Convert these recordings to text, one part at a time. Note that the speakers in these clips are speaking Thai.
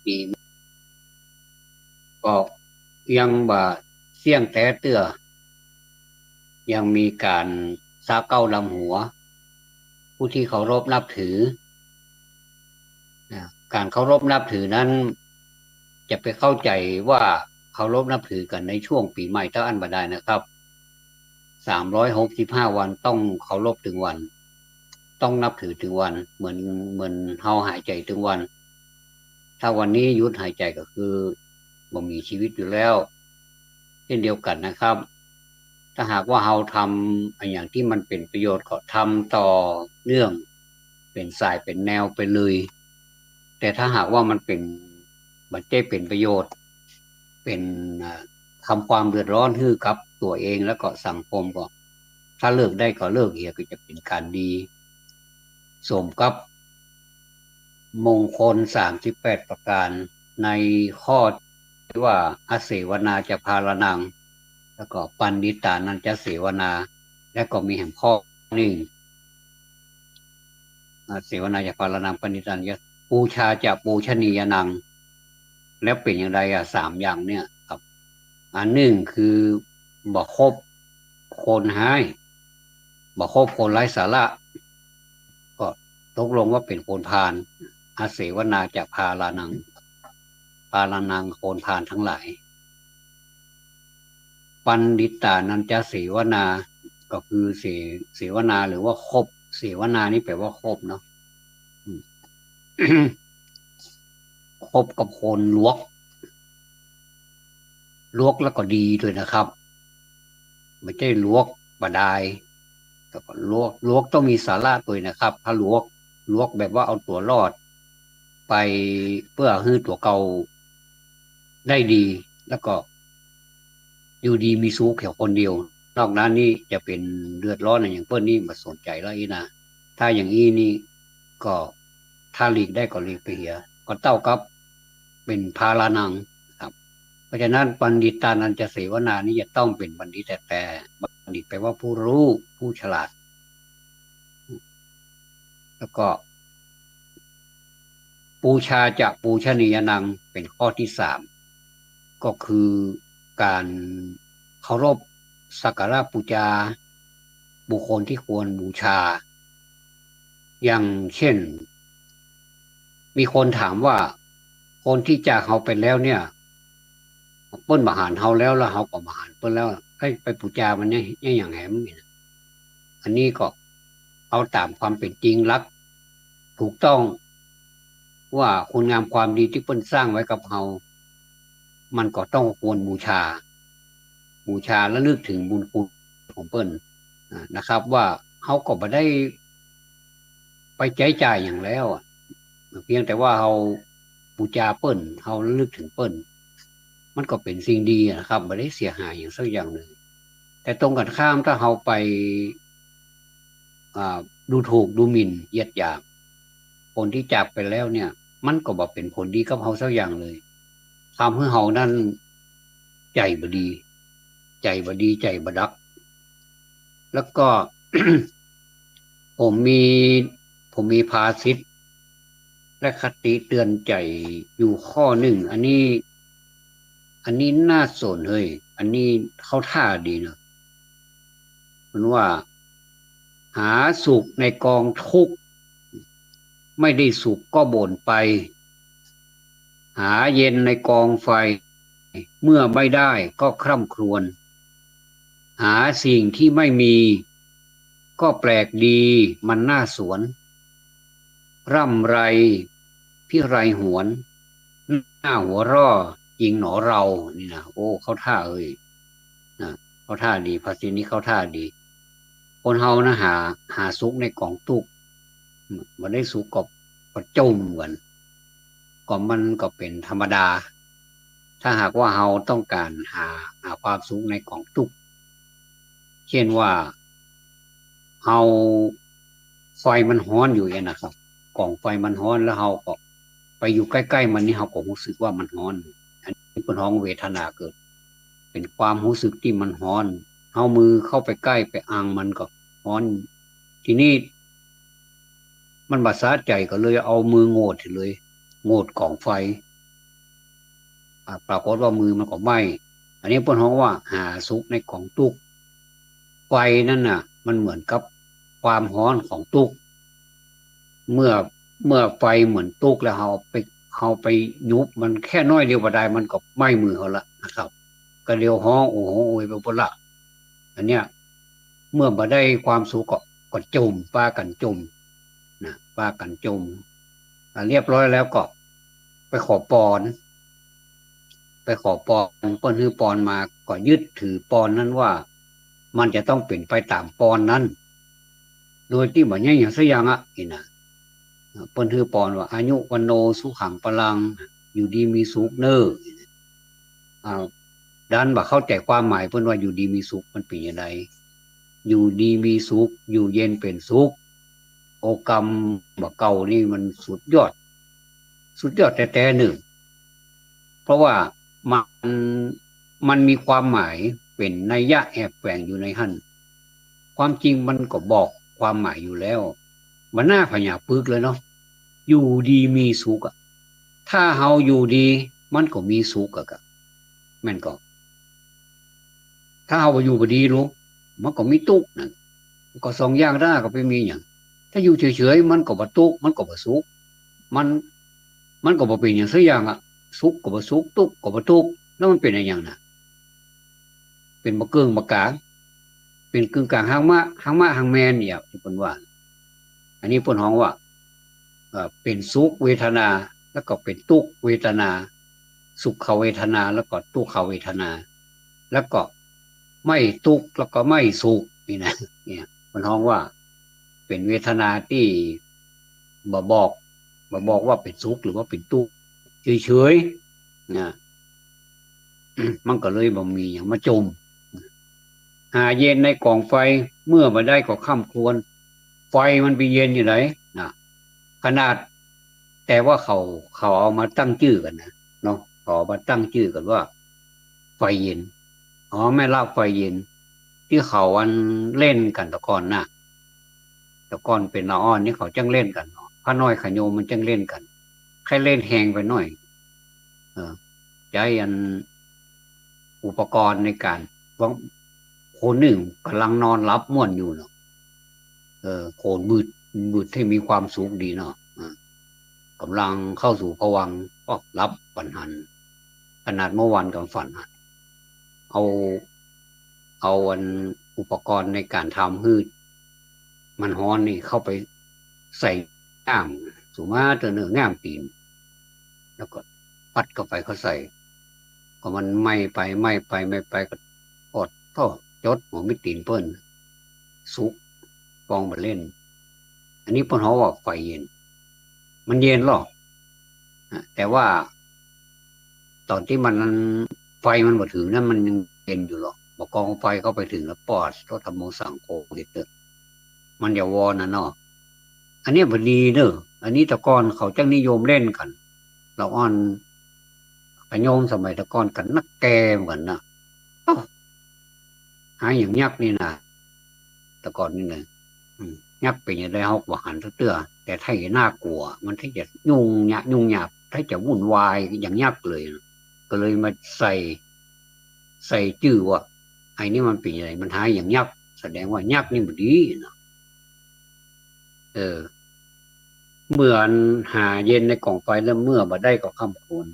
ปีก็ยังบ่เสี่ยงแต่เตื้อยังมีการซาเก้าลำหัวผู้ที่เคารพนับถือนะการเคารพนับถือนั้นจะไปเข้าใจว่าเคารพนับถือกันในช่วงปีใหม่เท่าอันบ่ได้นะครับ365 วันต้องเคารพถึงวันต้องนับถือถึงวันเหมือนเฮาหายใจถึงวันถ้าวันนี้หยุดหายใจก็คือบ่มีชีวิตอยู่แล้วเช่นเดียวกันนะครับ ถ้าหากว่าเราทำอันอย่างที่มันเป็นประโยชน์ก็ทำต่อเนื่องเป็นสายเป็นแนวไปเลยแต่ถ้าหากว่ามันเป็นบัจเจเป็นประโยชน์เป็นทำความเดือดร้อนให้กับตัวเองแล้วก็สังคมก็ถ้าเลิกได้ก็เลิกเหียก็จะเป็นการดีสมกับมงคล38ประการในข้อที่ว่าอาเสวนาจะพาลนังแล้วก็ปันนิตานันจะเสวนาและก็มีแห่งข้อหนึ่งเสวนาจะพาลนังปันนิตานันจะปูชาจะปูชนียนังแล้วเป็นอย่างไร3 อย่างเนี่ยครับอันหนึ่งคือบ่คบคนให้บ่คบคนไร้สาระก็ตกลงว่าเป็นคนพาลอาเสวนาจะพาลานังพาลานังโคนพาลทั้งหลาย ปันดิตานันจะเสวนาก็คือเสวนาหรือว่าคบเสวนานี่แปลว่าคบเนาะคบกับคนลวกแล้วก็ดีด้วยนะครับไม่ใช่ลวกบดายแต่ก็ลวกต้องมีสาระตัวนะครับถ้าลวกแบบว่าเอาตัวรอดไปเพื่อให้ตัวเก่าได้ดีแล้วก็อยู่ดีมีสุขแค่คนเดียวนอกนั้นนี่จะเป็นเดือดร้อนอย่างเปิ้ลนี่มาสนใจแล้วอีนะถ้าอย่างนี้นี่ก็ถ้าหลีกได้ก็หลีกไปเหียก็เต้ากับเป็นภารานังครับเพราะฉะนั้นบัณฑิตานันจะเสวนานี่จะต้องเป็นบัณฑิตแต่บัณฑิตแปลว่าผู้รู้ผู้ฉลาดแล้วก็ปูชาจะปูชนียนังเป็นข้อที่3ก็คือการเคารพสักการะบูชาบุคคลที่ควรบูชาอย่างเช่นมีคนถามว่าคนที่จากเขาไปแล้วเนี่ยเปิ้นมาหารเฮาแล้วเขาก็มาหารเปิ้นแล้วให้ไปบูชามันเนี่ยอย่างแหมอันนี้ก็เอาตามความเป็นจริงรักถูกต้องว่าคุณงามความดีที่เปิ้นสร้างไว้กับเฮามันก็ต้องควรบูชาและลึกถึงบุญคุณของเปิ้นนะครับว่าเขาก็บ่ได้ไปใจจ่ายอย่างแล้วเพียงแต่ว่าเราบูชาเปิ้นเราระลึกถึงเปิ้นมันก็เป็นสิ่งดีนะครับบ่ได้เสียหายอย่างสักอย่างหนึ่งแต่ตรงกันข้ามถ้าเราไปอ่าดูถูกดูหมิ่นเหยียดหยามคนที่จากไปแล้วเนี่ยมันก็บ่เป็นผลดีกับเราสักอย่างเลยทำให้เรานั้นใจบ่ดีใจบ่ดักแล้วก็ผมมีผมมีภาษิตและคติเตือนใจอยู่ข้อหนึ่งอันนี้น่าสนเฮ้ยอันนี้เข้าท่าดีเนอะมันว่าหาสุขในกองทุกข์ไม่ได้สุขก็บ่นไปหาเย็นในกองไฟเมื่อไม่ได้ก็คร่ำครวญหาสิ่งที่ไม่มีก็แปลกดีมันน่าสวนร่ำไรพิไรหวนหน้าหัวร่อจริงหนอเรานี่นะโอ้เขาท่าเอ้ยนะเขาท่าดีภาษีนี้เขาท่าดีคนเฮานะหาสุขในกองทุกข์มันได้สุขก็จมกันก็มันก็เป็นธรรมดาถ้าหากว่าเฮาต้องการหาความสุขในกองทุกข์เช่นว่าเฮาไฟมันร้อนอยู่เนี่ยนะครับกองไฟมันร้อนแล้วเฮาก็ไปอยู่ใกล้ๆมันนี่เฮาก็รู้สึกว่ามันร้อนอันนี้เป็นห้องเวทนาเกิดเป็นความรู้สึกที่มันร้อนเฮามือเข้าไปใกล้ไปอังมันก็ร้อนทีนี้มันบาดสาใจก็เลยเอามือโงดเลยโงดกองไฟ ปรากฏว่ามือมันก็ไหม้อันนี้เพิ่นฮ้องว่าหาสุขในกองทุกข์ไฟนั่นน่ะมันเหมือนกับความร้อนของทุกข์เมื่อเมื่อไฟเหมือนทุกข์แล้วเฮาไปยุบมันแค่น้อยเดียวบ่ได้มันก็ไหม้มือเฮาละนะครับก็เดียวฮ้องโอ้โหโอยไปบ่ละอันเนี้ยเมื่อบ่ได้ความสุขก็จมปากันจมนะปากันจมเรียบร้อยแล้วก็ไปขอปอนไปขอปอนเปิ้นฮื้อปอนมาก็ยึดถือปอนนั้นว่ามันจะต้องเป็นไปตามปอนนั้นโดยที่บ่ใหญ่หยังสักอย่างนี่นะเปิ้นฮื้อปอนว่าอายุวันโนสุขังพลังอยู่ดีมีสุขเน้ออ่าดันบ่เข้าใจความหมายเพิ่นว่าอยู่ดีมีสุขมันเป็นจังไดอยู่ดีมีสุขอยู่เย็นเป็นสุขโอกรรมบ่เก่านี่มันสุดยอดแต่หนึ่งเพราะว่ามันมันมีความหมายเป็นนัยยะแอบแฝงอยู่ในหั่นความจริงมันก็บอกความหมายอยู่แล้วมันน่าพญาปึกเลยเนาะอยู่ดีมีสุขถ้าเฮาอยู่ดีมันก็มีสุขกะแม่นก็ถ้าเฮาบ่อยู่บ่ดีรู้มันก็มีทุกข์นั่นก็สองอย่างได้ก็ไปมีหยังถ้าอยู่เฉยๆมันก็บ่ทุกข์มันก็บ่สุขมันมันก็บ่เป็นหยังสักอย่างสุขก็บ่สุขทุกข์ก็บ่ทุกข์แล้วมันเป็นอย่างน่ะเป็นบ่เกิงบ่กลางเป็นกึ่งกลางหางแม่นเนี่ยที่เพิ่นว่าอันนี้เพิ่นฮ้องว่าเป็นสุขเวทนาแล้วก็เป็นทุกขเวทนาสุขเวทนาแล้วก็ทุกขเวทนาแล้วก็ไม่ทุกข์แล้วก็ไม่สุขนี่นะเนี่ยมันฮ้องว่าเป็นเวทนาที่บ่บอกว่าเป็นสุขหรือว่าเป็นทุกข์เฉยๆนะมันก็เลยบ่มีหยังมาจมหาเย็นในกองไฟเมื่อมาได้ก็ค่ำควรไฟมันไปเย็นอยู่ไหนนะขนาดแต่ว่าเขาเอามาตั้งชื่อกันนะเนาะเขาเอามาตั้งชื่อกันว่าไฟเย็นแม่เล่าไฟเย็นที่เขาอันเล่นกันตะกอนนะตะกอนเป็นละอ่อนนี่เขาจังเล่นกันพระน้อยขโยมมันจังเล่นกันใครเล่นแหงไปหน่อยใจอันอุปกรณ์ในการว่าคนหนึ่งกำลังนอนรับม่วนอยู่เนาะโคนมืดที่มีความสุขดีเนาะกำลังเข้าสู่ภวังค์ก็รับฝันหันขนาดเมื่อวันกับฝันหันเอาอันอุปกรณ์ในการทำฮืดมันฮ้อนนี่เข้าไปใส่ง่ามสุมาเตอเนื้อง่ามตีนแล้วก็ปัดเข้าไปเขาใส่ก็มันไม่ไปก็อดท่อจดหัวมิตีนเปิ้นสุกกองมาเล่นอันนี้เปิ้นเฮาว่าไฟเย็นมันเย็นหรอกแต่ว่าตอนที่มันไฟมันบ่ถึงนั้นมันยังเย็นอยู่หรอกบ่กองไฟเข้าไปถึงแล้วปอดก็ทำโมสังโฆเฮ็ดเด้อมันอย่าวอนน่ะเนาะอันนี้บ่ดีเด้ออันนี้แต่ก่อนเขาจังนิยมเล่นกันเราอ่อนขโยมสมัยแต่ก่อนกันนักแกเหมือนกันนะหาอย่างยักษ์นี่นะแต่ก่อนนี่นะยักษ์เป็นอย่างไรเฮาบ่หันเตื้อแต่ถ้าเห็นน่ากลัวมันถ้าจะยุ่งหยาบถ้าจะวุ่นวายอย่างยักษ์เลยก็เลยมาใส่ชื่อว่าไอ้นี่มันเป็นอะไรมันหาอย่างยักษ์แสดงว่ายักษ์นี่บ่ดีนะเมื่อหาเย็นในกล่องไฟแล้วเมื่อบ่ได้ก็ค่ำควร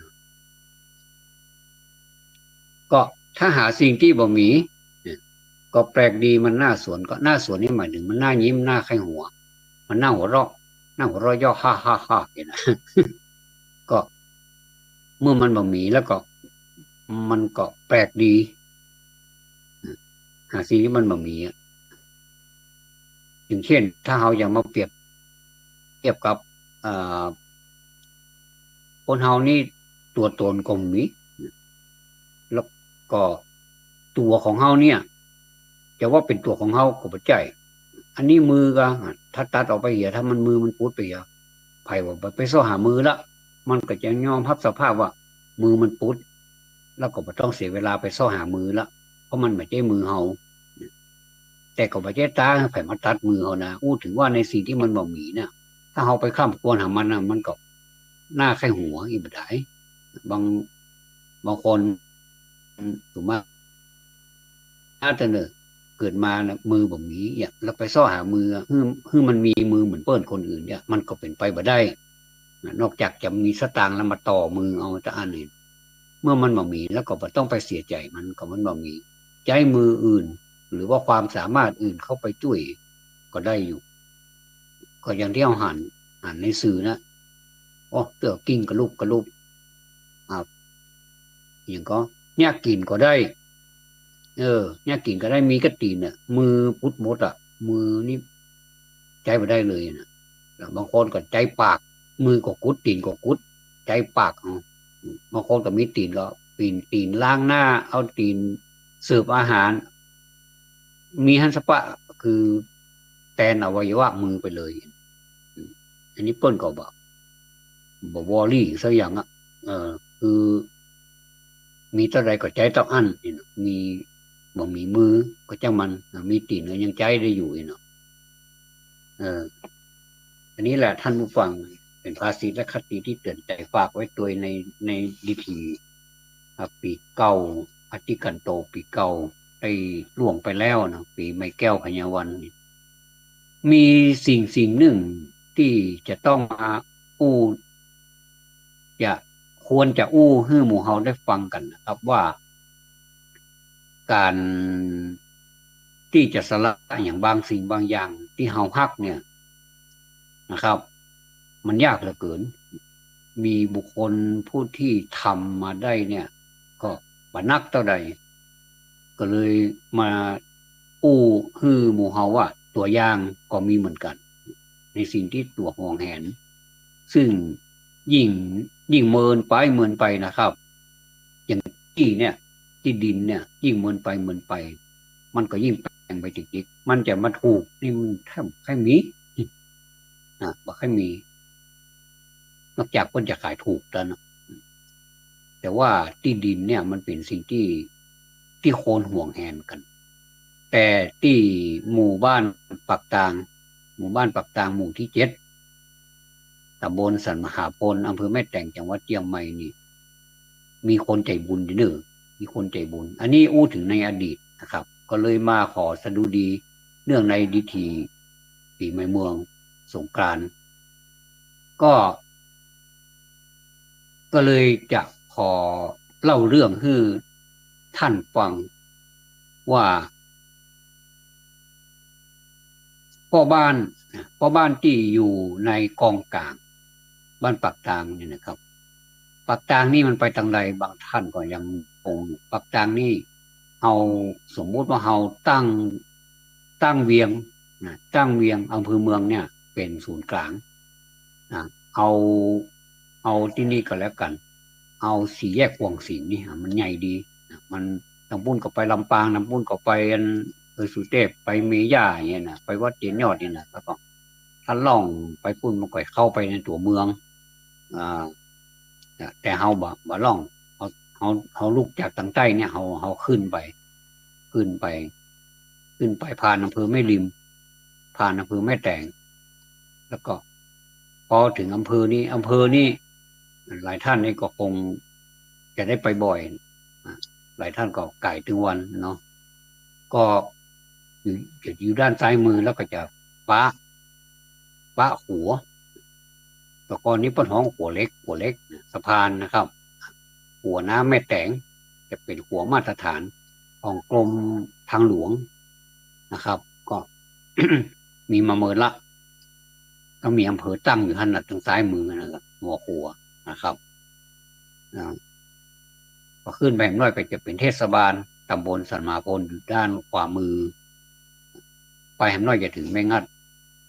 ก็ถ้าหาสิ่งที่บ่มีก็แปลกดีมันน่าสวนก็น่าสวนนี่หมายถึงมันน่ายิ้มน่าไข้หัวมันน่าหัวเราะย่อฮ่าฮ่าฮ่าอย่างนั้นก็เมื่อมันบ่มีแล้วก็มันก็แปลกดีหาสิ่งที่มันบ่มีอย่างเช่นถ้าเราอยากมาเปรียบเทียบกับคนเฮานี่ตัวตนก็มีแล้วก็ตัวของเฮาเนี่ยจะว่าเป็นตัวของเฮาก็บ่ใช่อันนี้มือก็ถ้าตัดออกไปเหี่ยถ้ามันมือมันปุดไปเหี่ยไผว่าไปซ้อหามือละมันก็จะยอมรับสภาพว่ามือมันปุดแล้วก็บ่ต้องเสียเวลาไปซ้อหามือละเพราะมันไม่ใช่มือเฮาแต่ก็บ่ใช่ตาไผมาตัดมือเฮานะอู้ถึงว่าในสิ่งที่มันบ่มีเนี่ยถ้าเฮาไปคร่ำควรหามันน่ะมันก็หน้าไข้หัวอีบ่ได้ บางคนถูกมากถ้าแต่เนอะเกิดมานะมือแบบนี้เนี่ยแล้วไปซ่อหามือคือมันมีมือเหมือนเปิ้นคนอื่นเนี่ยมันก็เป็นไปบ่ได้นอกจากจะมีสตางค์แล้วมาต่อมือเอาแต่อันนี้เมื่อมันบ่มีแล้วก็บ่ต้องไปเสียใจมันก็มันบ่มีใจมืออื่นหรือว่าความสามารถอื่นเข้าไปช่วยก็ได้อยู่ก็อย่างที่เอาหันในสื่อนะโอ้เตือกิ้งกระลุกอ่าอย่างก็เนี่ยกินก็ได้เนี่ยกินก็ได้มีกระตีนเนี่ยมือพุดมดอ่ะมือนี่ใจไปได้เลยนะแล้วบางคนก็ใจปากมือก็กุดตีนก็กุดใจปากเอาบางคนก็มีตีนก็ตีนล้างหน้าเอาตีนเสิร์ฟอาหารมีฮันสปะคือแทนอวัยวะมือไปเลยอันนี้เปิ้นก็บอกวอลลี่สักอย่างอ่ะคือมีเท่าไรก็ใจต้องอั้นนี่เนาะมีบ่มีมือก็จังมันมีตีนก็ยังใจได้อยู่เนาะเอออันนี้แหละท่านผู้ฟังเป็นภาษีและคติที่เตือนใจฝากไว้ตัวในดีทีปีเก่าอธิกันโตปีเก่าได้ล่วงไปแล้วนะปีไม้แก้วพญาวันมีสิ่งหนึ่งที่จะต้องมาอู้จะควรจะอู้ให้หมู่เฮาได้ฟังกันนะครับว่าการที่จะสละอย่างบางสิ่งบางอย่างที่เฮาฮักเนี่ยนะครับมันยากเหลือเกินมีบุคคลผู้ที่ทำมาได้เนี่ยก็บ่นักเท่าใดก็เลยมาอู้ฮือหมู่เฮาว่าตัวอย่างก็มีเหมือนกันในสิ่งที่ตัวห่วงแหนซึ่งยิ่งเมินไปนะครับอย่างที่เนี่ยที่ดินเนี่ยยิ่งเมินไปมันก็ยิ่งแปลงไปจิกๆมันจะมาถูกนี่มันแทบไม่มีบ่ค่อยมีนอกจากคนจะขายถูกแล้วนะแต่ว่าที่ดินเนี่ยมันเป็นสิ่งที่โคนห่วงแหนกันแต่ที่หมู่บ้านปักตางหมู่ที่7ตำบลสันมหาพลอำเภอแม่แตงจังหวัดเชียงใหม่นี่มีคนใจบุญเด้อมีคนใจบุญอันนี้อู้ถึงในอดีตนะครับก็เลยมาขอสดุดีเนื่องในดิถีปีใหม่เมืองสงกรานต์ก็เลยจะขอเล่าเรื่องให้ท่านฟังว่าพ่อบ้านพ่อบ้านที่อยู่ในกองกลางบ้านปักตางเนี่ยนะครับปักตางนี่มันไปทางใดบางท่านก็ยังคงปักตางนี่เอาสมมุติว่าเราตั้งเวียงตั้งเวียงอำเภอเมืองเนี่ยเป็นศูนย์กลางนะเอาที่นี่ก็แล้วกันเอาสี่แยกกวงสิงห์นี่มันใหญ่ดีมันลำพูนก็ไปลำปางลำพูนก็ไปสุเทพไปเมย่าอย่างเงี้ยนะไปวัดเจนยอดนี่นะแล้วก็ถ้าล่องไปพุ่นมันก็เข้าไปในตัวเมืองอ่าแต่เฮาบ่ล่องเฮาลุกจากทางใต้เนี่ยเฮาขึ้นไปขึ้นไปผ่านอำเภอแม่ริมผ่านอำเภอแม่แตงแล้วก็พอถึงอำเภอนี้หลายท่านนี่ก็คงจะได้ไปบ่อยหลายท่านก็ไก่ถึงวันเนาะก็จะอยู่ด้านซ้ายมือแล้วก็จะฟ้าหัวแตะกอนนี้เป็นห้องหัวเล็กสะพานนะครับ หัวน้ำแม่แตงจะเป็นหัวมาตรฐานของกรมทางหลวงนะครับ ก็ มีมาเมินละก็มีอำเภอตั้งอยู่หันทางซ้ายมือนะครับหัวนะครับพอขึ้นไปน้อยก็จะเป็นเทศบาลตำบลสันมาพลอยู่ด้านขวามือไปแหมน้อยจะถึงแม่งัด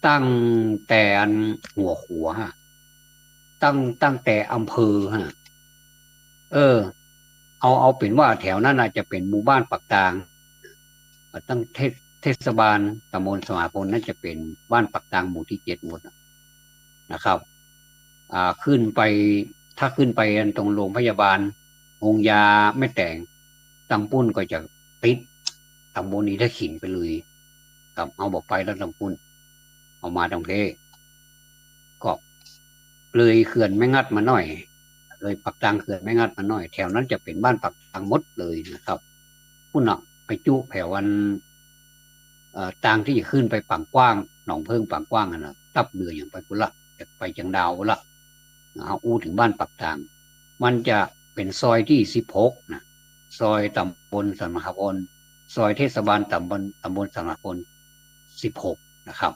ตั้งแต่อันหัวฮะตั้งแต่อำเภอฮะเอาเป็นว่าแถวนั้นอาจจะเป็นหมู่บ้านปักตางตั้งเทศบาลตำบลสมาพลนั่นจะเป็นบ้านปักตางหมู่ที่7หมดนะครับขึ้นไปถ้าขึ้นไปตรงโรงพยาบาลองยาแม่แตงตำปุ้นก็จะติดตำบลนี้ได้ขินไปเลยครับเอาบอกไปแล้วตำปุ้นเอามาตรงเพก็เลยเขื่อนแม่งัดมาหน่อย เลยปักตังเขื่อนแม่งัดมาหน่อยแถวนั้นจะเป็นบ้านปักตังหมดเลยนะครับผู้หนักไปจุแผ่วันตางที่จะขึ้นไปปังกว้างหนองเพิ่งปังกว้างนะตับเรืออย่างไปกุละไปจังดาวละเอาอู้ถึงบ้านปักตังมันจะเป็นซอยที่16นะซอยตำบลสันมหาพลซอยเทศบาลตำบลสันมหาพล16นะครับ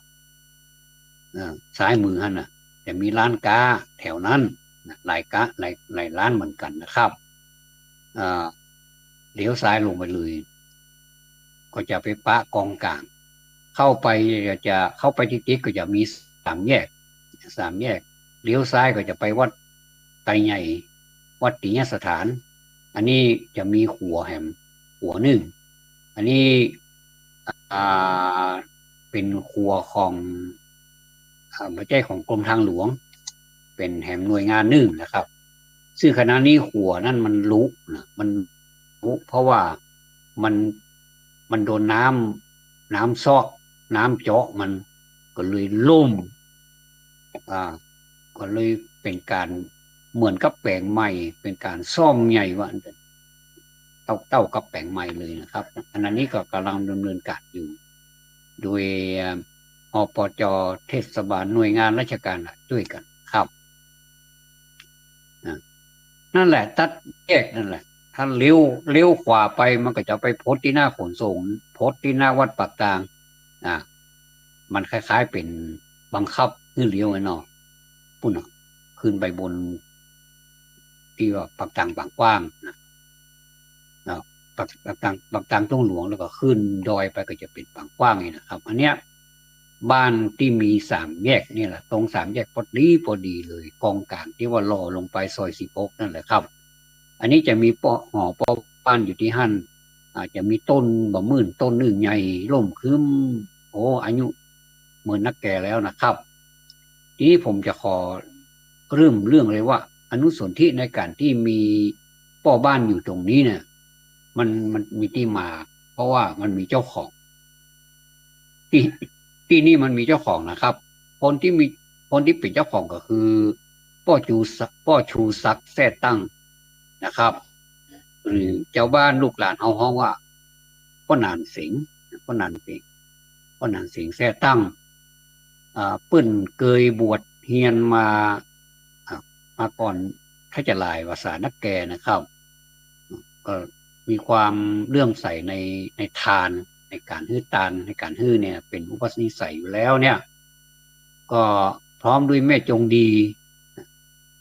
ซ้ายมือฮะนะจะมีร้านค้าแถวนั้นหลายกะหลายร้านเหมือนกันนะครับเลี้ยวซ้ายลงไปเลยก็จะไปปะกองกลางเข้าไปจะเข้าไปที่ติ๊กก็จะมี3 แยกเลี้ยวซ้ายก็จะไปวัดไตรใหญ่วัดติยสถานอันนี้จะมีหัวหนึ่งอันนี้เป็นขัวของไม่ใช่ของกรมทางหลวงเป็นแห่งหน่วยงานหนึ่งนะครับซึ่งขณะนี้ขัวนั่นมันลุนะมันลุเพราะว่ามันโดนน้ำซอกน้ำเจาะมันก็เลยล่มก็เลยเป็นการเหมือนกับแปลงใหม่เป็นการซ่อมใหญ่ว่าเต้ากับแปลงใหม่เลยนะครับอันนี้ก็กำลังดำเนินการอยู่โดยอปจเทศบาลหน่วยงานราชการด้วยกันครับนั่นแหละตัดแยกนั่นแหละถ้าเลี้ยวขวาไปมันก็จะไปโพสที่หน้าขนส่งโพสที่หน้าวัดปากกลางมันคล้ายๆเป็นบังคับให้เลี้ยวไอ้นอปุ่นขึ้นไปบนที่ว่าปากกลางบางกว้างปากกลางตรงหลวงแล้วก็ขึ้นดอยไปก็จะเป็นบางกว้างนี่นะครับอันเนี้ยบ้านที่มี3 แยกนี่แหละตรง3 แยกพอดีเลยกองกลางที่ว่าล่อลงไปซอย16นั่นแหละครับอันนี้จะมีหอปอบ้านอยู่ที่หั่นอาจจะมีต้นบะมื่นต้นหนึ่งใหญ่ร่มคืมโอ้อายุเหมือนนักแก่แล้วนะครับทีนี้ผมจะขอเริ่มเรื่องเลยว่าอนุสนธิในการที่มีป้อบ้านอยู่ตรงนี้เนี่ยมันมีที่มาเพราะว่ามันมีเจ้าของที่นี่มันมีเจ้าของนะครับคนที่เป็นเจ้าของก็คือป้อชูศักดิ์แท้ตั้งนะครับหรือเจ้าบ้านลูกหลานเอาห้องว่าพ่อนานสิงพ่อนานสิงแท้ตั้งเปิ้นเคยบวชเฮียนมาก่อนถ้าจะลายภาษานักแก่นะครับก็มีความเลื่อมใสในทานในการฮื้อทานในการฮื้อเนี่ยเป็นอุปนิสัยอยู่แล้วเนี่ยก็พร้อมด้วยแม่จงดี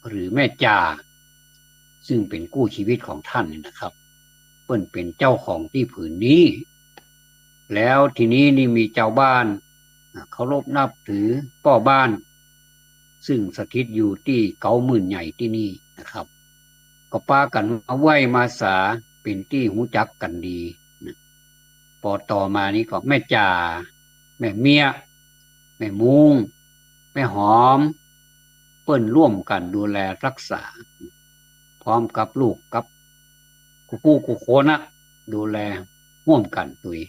หรือแม่จ่าซึ่งเป็นกู้ชีวิตของท่านนะครับเปิ้นเป็นเจ้าของที่ผืนนี้แล้วทีนี้นี่มีเจ้าบ้านเคารพนับถือป้อบ้านซึ่งสถิตอยู่ที่เกาหมื่นใหญ่ที่นี่นะครับก็ป้ากันมาไหว้มาสาเป็นที่หูจักกันดีพอต่อมานี้ก็แม่จ่าแม่เมียแม่มุงแม่หอมเปิ้นร่วมกันดูแลรักษาพร้อมกับลูกกับกูโคนะดูแลร่วมกันตุย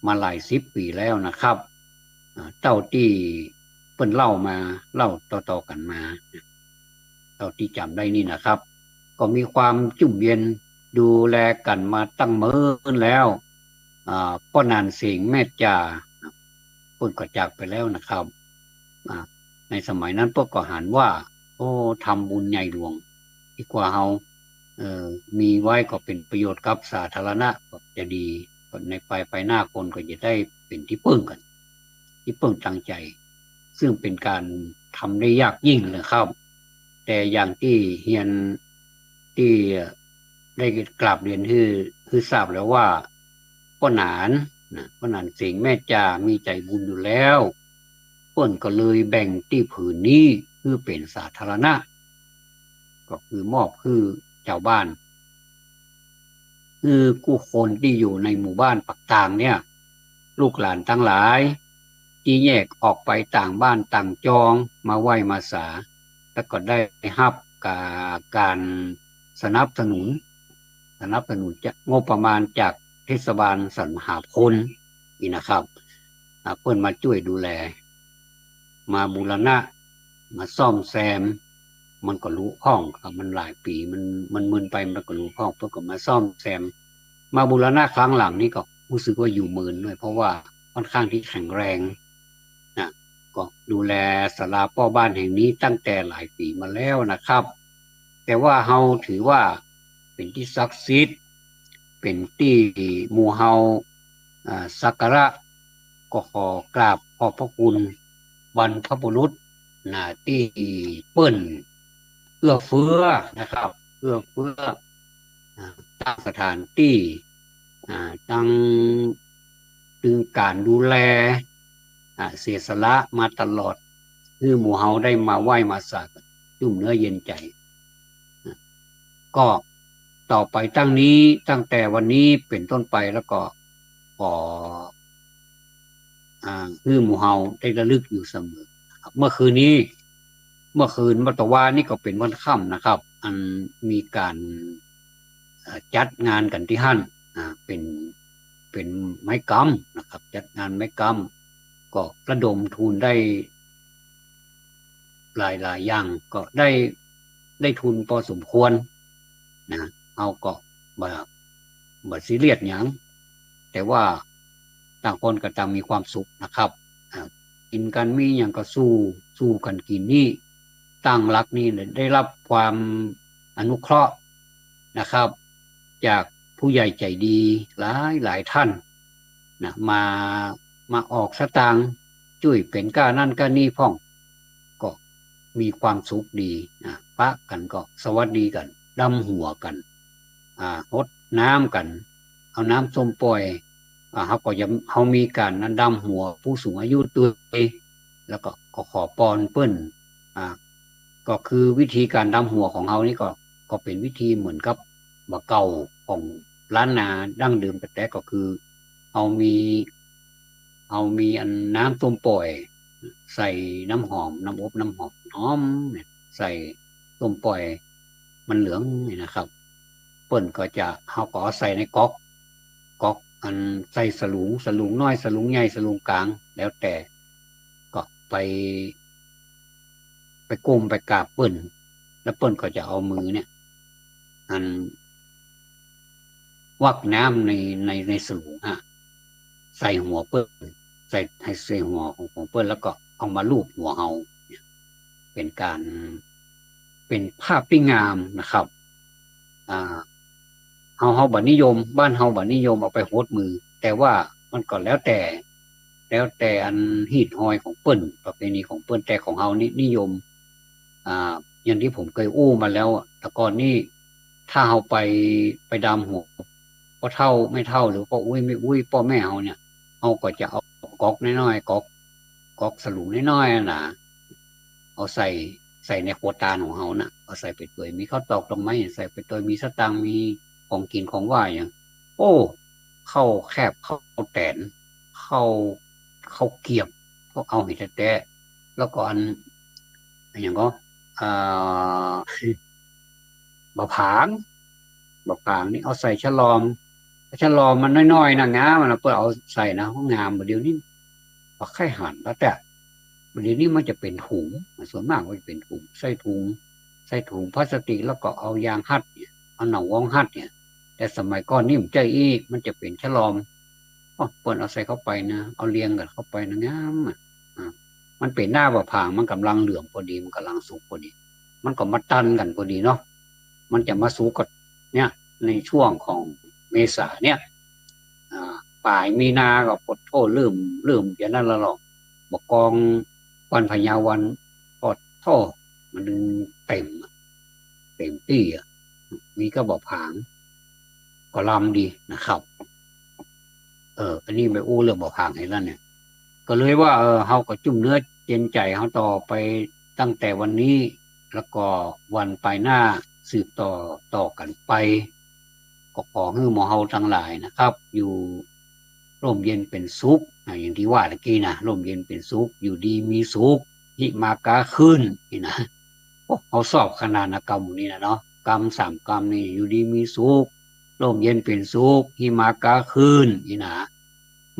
มาหลาย10 ปีแล้วนะครับเต้าที่เปิ้นเล่ต่อกันมาเต้าที่จำได้นี่นะครับก็มีความจุ่มเย็นดูแลกันมาตั้งเมื่อแล้วป้อนานเสียงแม่จ่าเปิ้นก็จากไปแล้วนะครับในสมัยนั้นพวกก็หันว่าโอ้ทำบุญใหญ่หลวงดีกว่าเฮามีไว้ก็เป็นประโยชน์กับสาธารณะก็จะดีในไปหน้าคนก็จะได้เป็นที่พึ่งกันที่พึ่งตั้งใจซึ่งเป็นการทำได้ยากยิ่งเลยครับแต่อย่างที่เฮียนที่ได้กราบเรียนคือทราบแล้วว่าป้อหนานเสียงแม่จ่ามีใจบุญอยู่แล้วเปิ้นก็เลยแบ่งที่ผืนนี้คือเป็นสาธารณะก็คือมอบคือชาวบ้านคือผู้คนที่อยู่ในหมู่บ้านปักตางเนี่ยลูกหลานทั้งหลายที่แยกออกไปต่างบ้านต่างจองมาไหว้มาสาแล้วก็ได้รับการสนับสนุนจากงบประมาณจากเทศบาลสันมหาพลนี่นะครับเพื่อนมาช่วยดูแลมาบูรณะมาซ่อมแซม มันก็รู้ห้องครับมันหลายปีมันมึนไปมันก็รู้ห้องเพื่อก็มาซ่อมแซมมาบูรณะครั้งหลังนี่ก็รู้สึกว่าอยู่มึนด้วยเพราะว่าค่อนข้างที่แข็งแรงนะก็ดูแลศาลาพ่อบ้านแห่งนี้ตั้งแต่หลายปีมาแล้วนะครับแต่ว่าเฮาถือว่าเป็นที่ศักดิ์สิทธิ์เป็นที่หมู่เฮาสักการะก็ขอกราบขอบพระคุณบรรพบุรุษที่เปิ้นเอื้อเฟื้อนะครับเอื้อเฟื้อตั้งสถานที่ตั้งถึงการดูแลเสียสละมาตลอดคือหมู่เฮาได้มาไหว้มาสักจุ่มเนื้อเย็นใจก็ต่อไปตั้งแต่วันนี้เป็นต้นไปแล้วก็ขอคือหมู่เฮาได้ระลึกอยู่เสมอครับเมื่อคืนนี้เมื่อคืนมัตวานี่ก็เป็นวันค่ำนะครับอันมีการจัดงานกันที่หั่นเป็นไม้กำนะครับจัดงานไม้กำก็ระดมทุนได้หลายอย่างก็ได้ทุนพอสมควรนะเอาก็บ่ซีเรียสหยังแต่ว่าต่างคนก็ต่างมีความสุขนะครับกินกันมีอย่างก็สู้กันกินนี่ตั้งหลักนี่ได้รับความอนุเคราะห์นะครับจากผู้ใหญ่ใจดีหลายท่านนะมาออกสตางค์ช่วยเป็นก้านั่นก้านี่พ่องก็มีความสุขดีปะกันก็สวัสดีกันดำหัวกันรดน้ำกันเอาน้ำส้มปล่อยเขาก็ยังเขามีการนั้นดำหัวผู้สูงอายุตัวแล้วก็ขอปอนเปิ้นก็คือวิธีการดำหัวของเขานี่ก็เป็นวิธีเหมือนกับบะเก่าของล้านนาดั้งเดิมแต่ก็คือเอามีอันน้ำส้มปล่อยใส่น้ำหอมน้ำอบน้ำหอมเนี่ยใส่ส้มปล่อยมันเหลืองนี่นะครับเปิ้นก็จะเขาก็ใส่ในก๊อกอันใส่สลุงน้อยสลุงใหญ่สลุงกลางแล้วแต่ก็ไปก้มไปกราบเปิ้นแล้วเปิ้นก็จะเอามือเนี่ยอันวักน้ำในสลุงใส่หัวเปิ้นใส่หัวของเปิ้นแล้วก็เอามาลูบหัวเฮาเป็นการเป็นภาพที่งามนะครับอ่าเฮาบ่นิยมบ้านเฮาบ่นิยมเอาไปโหดมือแต่ว่ามันก็แล้วแต่อันฮีดฮอยของเปิ้นประเพณีของเปิ้นแต่ของเฮานี่นิยมอย่างที่ผมเคยอู้มาแล้วแต่ก่อนนี่ถ้าเฮาไปดำหัวพ่อเฒ่าไม่เฒ่าหรือพ่ออุ้ยไม่อุ้ยพ่อแม่เฮาเนี่ยเฮาก็จะเอาก๊อกน้อยๆก๊อกสลุงน้อยๆน่ะเอาใส่ในโควตาลของเฮาน่ะเอาใส่ไปตัวมีข้าวตอกดอกไม้ใส่ไปตัวมีสตางค์มีของกินของไหว้อย่างโอ้เข้าแคบเข้าแตนเข้าเข้าเกียบเขาเอาให้แท้ๆแล้วก็อันอย่างก็อ่าบะผางนี่เอาใส่ฉลอมมันน้อยๆนะงามันเปิดเอาใส่นะห้องงามเดี๋ยวนี้ปักไข่หั่นแล้วแต่เดี๋ยวนี้มันจะเป็นถุงส่วนมากมันจะเป็นถุงใส่ถุงพลาสติกแล้วก็เอายางฮัดเนี่ยเอาหนังวองฮัดเนี่ยแต่สมัยก่อนนี่มันใจอีกมันจะเป็นฉลอมเปิดเอาใส่เข้าไปนะเอาเรียงกันเข้าไปนะงามมันเป็นหน้าบะผางมันกำลังเหลืองพอดีมันกำลังสุกพอดีมันก็มาตันกันพอดีเนาะมันจะมาสุกกับเนี่ยในช่วงของเมษาเนี่ยปลายมีนาก็ปดโทษเริ่มอย่างนั้นแล้วหรอกบกกองวันพญาวันปดโทษมันดึงเต็มที่มีก็บอกผางก็ลำดีนะครับอันนี้ไปอู้เรื่องบอกผางให้แล้วเนี่ยก็เลยว่าเฮาก็จุ่มเนื้อเจนใจเฮาต่อไปตั้งแต่วันนี้แล้วก็วันไปหน้าสืบต่อกันไปก็ขอให้หมอเฮาทั้งหลายนะครับอยู่ร่มเย็นเป็นสุขอย่างที่ว่าตะกี้นะร่มเย็นเป็นสุขอยู่ดีมีสุขหิมากาขึ้นนี่นะเขาสอบขนาดกรรมนี่นะเนาะกรรม3 กรรมนี่อยู่ดีมีสุขร่มเย็นเป็นสุขหิมากาขึ้นนี่นะ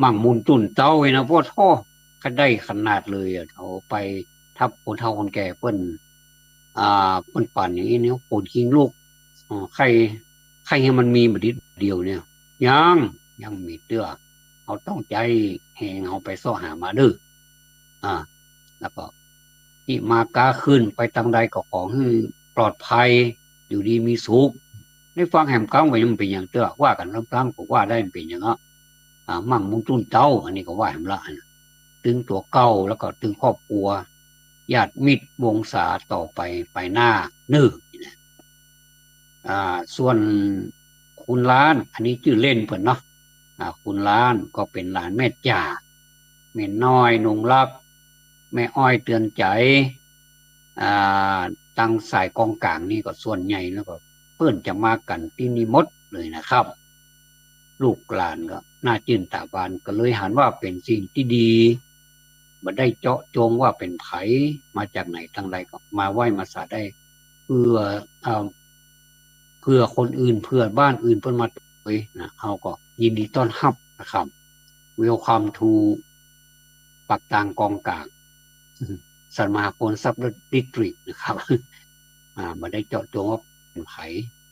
มั่งมุนตุ่นเต้าไว้นะพ่อท่อก็ได้ขนาดเลยเอาไปทับคนเฒ่าคนแก่เปิ้น ปันป่านอย่างนี้เนี่ยโอนคิงลูกใครให้มันมีบัดเดียวเนี่ยยังมีเตื้อเขาต้องใจแหงเอาไปซ่อหามาดื้ออ่าแล้วก็ที่มากาขึ้นไปทางใดก็ขอให้ปลอดภัยอยู่ดีมีสุขได้ฟังแหมก้าวไว้มันเป็นอย่างเตื้อว่ากันลำพังก็ว่าได้มันเป็นอย่างมั่งมุงจุนเต้าอันนี้ก็ว่าแหมละตึงตัวเก่าแล้วก็ตึงครอบครัวญาติมิตรวงศาต่อไปหน้านึกส่วนคุณล้านอันนี้ชื่อเล่นเพิ่นเนาะคุณล้านก็เป็นหลานแม่จ่าแม่น้อยนงรักแม่อ้อยเตือนใจอ่ตั้งสายกองกลางนี่ก็ส่วนใหญ่แล้วก็เพื่อนจะมากันที่นี่หมดเลยนะครับลูกหลานก็น่าจื่นตาบานก็เลยหันว่าเป็นสิ่งที่ดีบ่ได้เจาะจงว่าเป็นไผมาจากไหนทางใดก็มาไหว้มาสาได้เพื่อเพื่อคนอื่นเพื่อบ้านอื่นเพิ่นมาเลยนะเฮาก็ยินดีต้อนรับนะครับ Welcome to ปักตางกองกลางสันมหาพลซับดิสตริกนะครับบ่ได้เจาะจงว่าเป็นไผ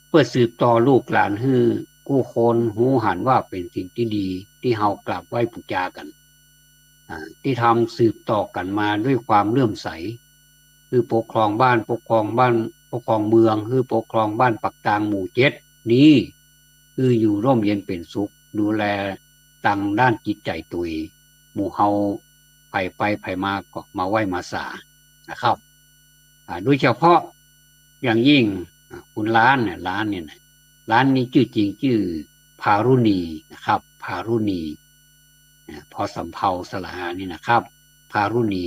เพื่อสืบต่อลูกหลานให้กู้คนหูหันว่าเป็นสิ่งที่ดีที่เฮากราบไหว้บูชากันที่ทำสืบต่อกันมาด้วยความเลื่อมใสคือปกครองบ้านปกครองเมืองคือปกครองบ้านปักตางหมู่7นี้คืออยู่ร่มเย็นเป็นสุขดูแลทางด้านจิตใจตัวเองหมู่เฮาไปมาก็มาไหว้มาสานะครับโดยเฉพาะอย่างยิ่งคุณล้านเนี่ยร้านนี้ชื่อจริงชื่อพารุณีนะครับพารุณีพอสำเภาสละอานี่นะครับพารุณี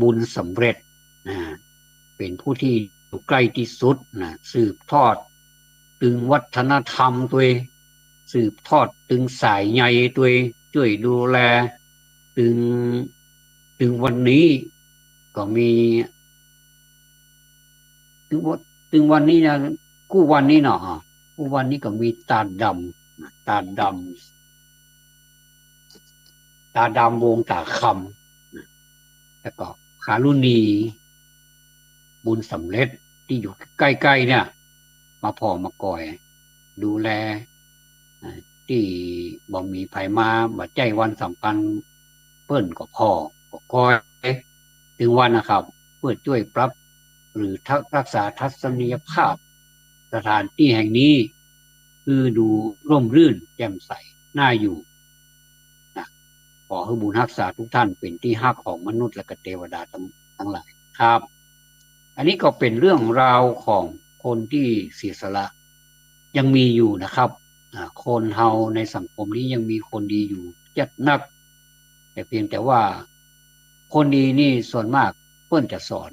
บุญสำเร็จเป็นผู้ที่อยู่ใกล้ที่สุดสืบทอดตึงวัฒนธรรมตัวเองสืบทอดตึงสายใยตัวเองช่วยดูแลตึงวันนี้ก็มีถึงวันนี้นะกู้วันนี้เนาะกู้วันนี้ก็มีตาดำวงตาคำแล้วก็คารุณีบุญสำเร็จที่อยู่ใกล้ๆเนี่ยมาพ่อมาก่อยดูแลที่บ่มีไผมาบ่ใจวันสำคัญเปิ้นก็พ่อก็คอยถึงวันนะครับเพื่อช่วยปรับหรือรักษาทัศนียภาพสถานที่แห่งนี้คือดูร่มรื่นแจ่มใสน่าอยู่นะขอให้บุญรักษาทุกท่านเป็นที่ฮักของมนุษย์และก็เทวดาทั้งหลายครับอันนี้ก็เป็นเรื่องราวของคนที่เสียสละยังมีอยู่นะครับคนเฮาในสังคมนี้ยังมีคนดีอยู่จัดนักแต่เพียงแต่ว่าคนดีนี่ส่วนมากเพิ่นจะสอน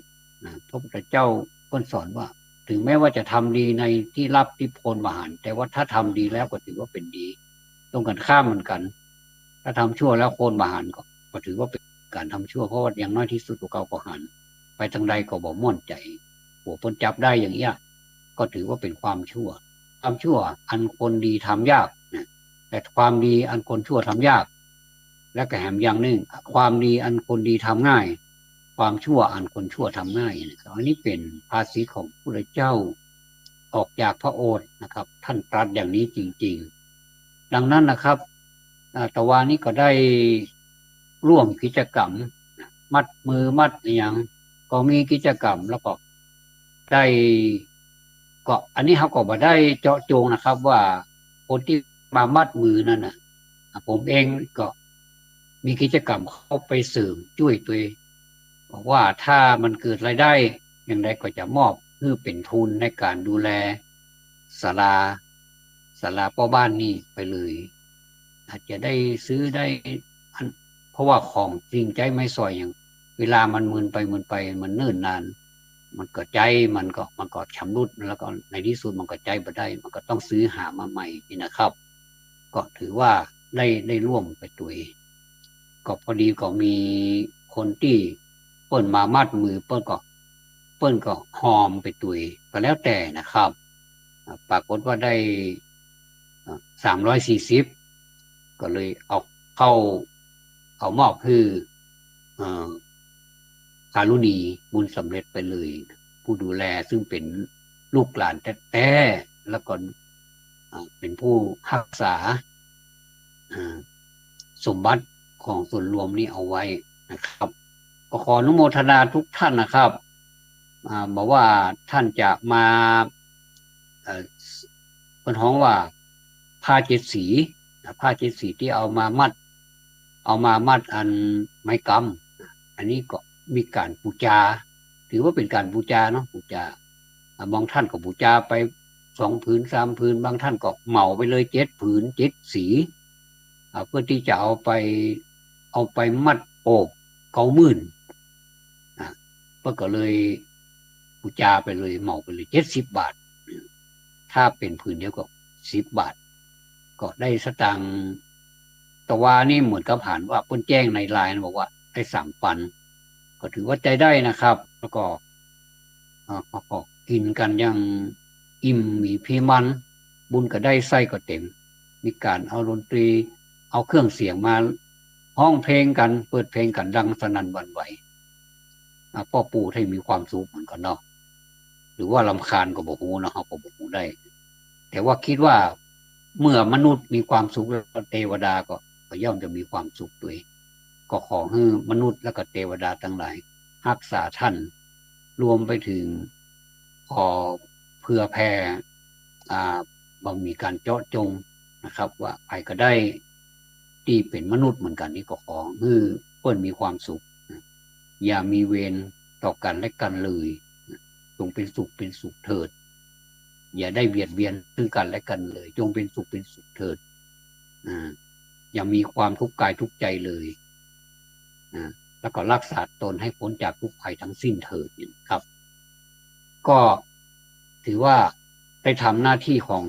พระพุทธเจ้าเพิ่นสอนว่าถึงแม้ว่าจะทำดีในที่รับที่โพลมหันแต่ว่าถ้าทำดีแล้วก็ถือว่าเป็นดีตรงกันข้ามเหมือนกันถ้าทำชั่วแล้วโพลมหันก็ถือว่าเป็นการทำชั่วเพราะว่าอย่างน้อยที่สุดตัวเก่าก็หันไปทางใดก็บ่ม่วนใจหัวพ้นจับได้อย่างเงี้ยก็ถือว่าเป็นความชั่วอันคนดีทำยากแต่ความดีอันคนชั่วทำยากและก็แถมอย่างหนึ่งความดีอันคนดีทำง่ายความชั่วอันคนชั่วทำง่ายนะครับอันนี้เป็นภาษีของพระพุทธเจ้าออกจากพระโอษฐ์นะครับท่านตรัสอย่างนี้จริงๆดังนั้นนะครับตะวันนี้ก็ได้ร่วมกิจกรรมมัดมือมัดอย่างก็มีกิจกรรมแล้วก็ได้ก็อันนี้เขาก็บ่ได้เจาะจงนะครับว่าคนที่มามัดมือนั่นนะผมเองก็มีกิจกรรมเข้าไปเสริมช่วยตัวเองบอกว่าถ้ามันเกิดรายได้อย่างไรก็จะมอบเพื่อเป็นทุนในการดูแลศาลาพ่อบ้านนี่ไปเลยอาจจะได้ซื้อได้เพราะว่าของจริงใจไม่ซอยอย่างเวลามันมึนไปมันเนิ่นนานมันก็ใจมันก็ชำรุดแล้วก็ในที่สุดมันก็ใจบ่ได้มันก็ต้องซื้อหามาใหม่นี่นะครับก็ถือว่าได้ร่วมไปตัวเองก็พอดีก็มีคนที่เปิ้นมามัดมือเปิ้นก็หอมไปตัวเองก็แล้วแต่นะครับปรากฏว่าได้340ก็เลยเอามอบคือคารุณีบุญสำเร็จไปเลย ผู้ดูแลซึ่งเป็นลูกหลานแท้ๆแล้วก็เป็นผู้รักษาสมบัติของส่วนรวมนี้เอาไว้นะครับก็ขออนุโมทนาทุกท่านนะครับบอกว่าท่านจะมาเป็นห้องว่าผ้าเจ็ดสีผ้าเจ็ดสีที่เอามามัดอันไม้กำอันนี้ก็มีการบูชาถือว่าเป็นการบูชาเนาะบูชาบางท่านก็บูชาไป2 ผืน 3 ผืนบางท่านก็เหมาไปเลย7 ผืน 7 สีเพื่อที่จะเอาไปมัดโอบ90,000ก็เลยบูชาไปเลยเหมาไปเลย70 บาทถ้าเป็นผืนเดียวก็10 บาทก็ได้สตางค์ตะวานี่เหมือนกับผ่านว่าเพิ่นแจ้งในไลน์บอกว่าได้3 ปันก็ถือว่าใจได้นะครับ แล้วก็กินกันอย่างอิ่มมีพีมันบุญก็ได้ไส้ก็เต็มมีการเอาดนตรีเอาเครื่องเสียงมาห้องเพลงกันเปิดเพลงกันดังสนั่นหวั่นไหวพ่อปู่ให้มีความสุขเหมือนกันเนาะหรือว่ารำคาญก็บอกฮู้เนาะก็บอกฮู้ได้แต่ว่าคิดว่าเมื่อมนุษย์มีความสุขแล้วเทวดาก็ย่อมจะมีความสุขด้วยก็ขอให้มนุษย์และก็เทวดาทั้งหลายรักษาท่านรวมไปถึงขอเพื่อแผ่บ่มีการเจาะจงนะครับว่าใครก็ได้ที่เป็นมนุษย์เหมือนกันนี่ก็ขอให้เพิ่นมีความสุขอย่ามีเวรต่อกันและกันเลยจงเป็นสุขเถิดอย่าได้เบียดเบียนซึ่งกันและกันเลยจงเป็นสุขเถิดอย่ามีความทุกข์กายทุกข์ใจเลยแล้วก็รักษาตนให้พ้นจากทุกภัยทั้งสิ้นเถิดครับก็ถือว่าได้ทำหน้าที่ของ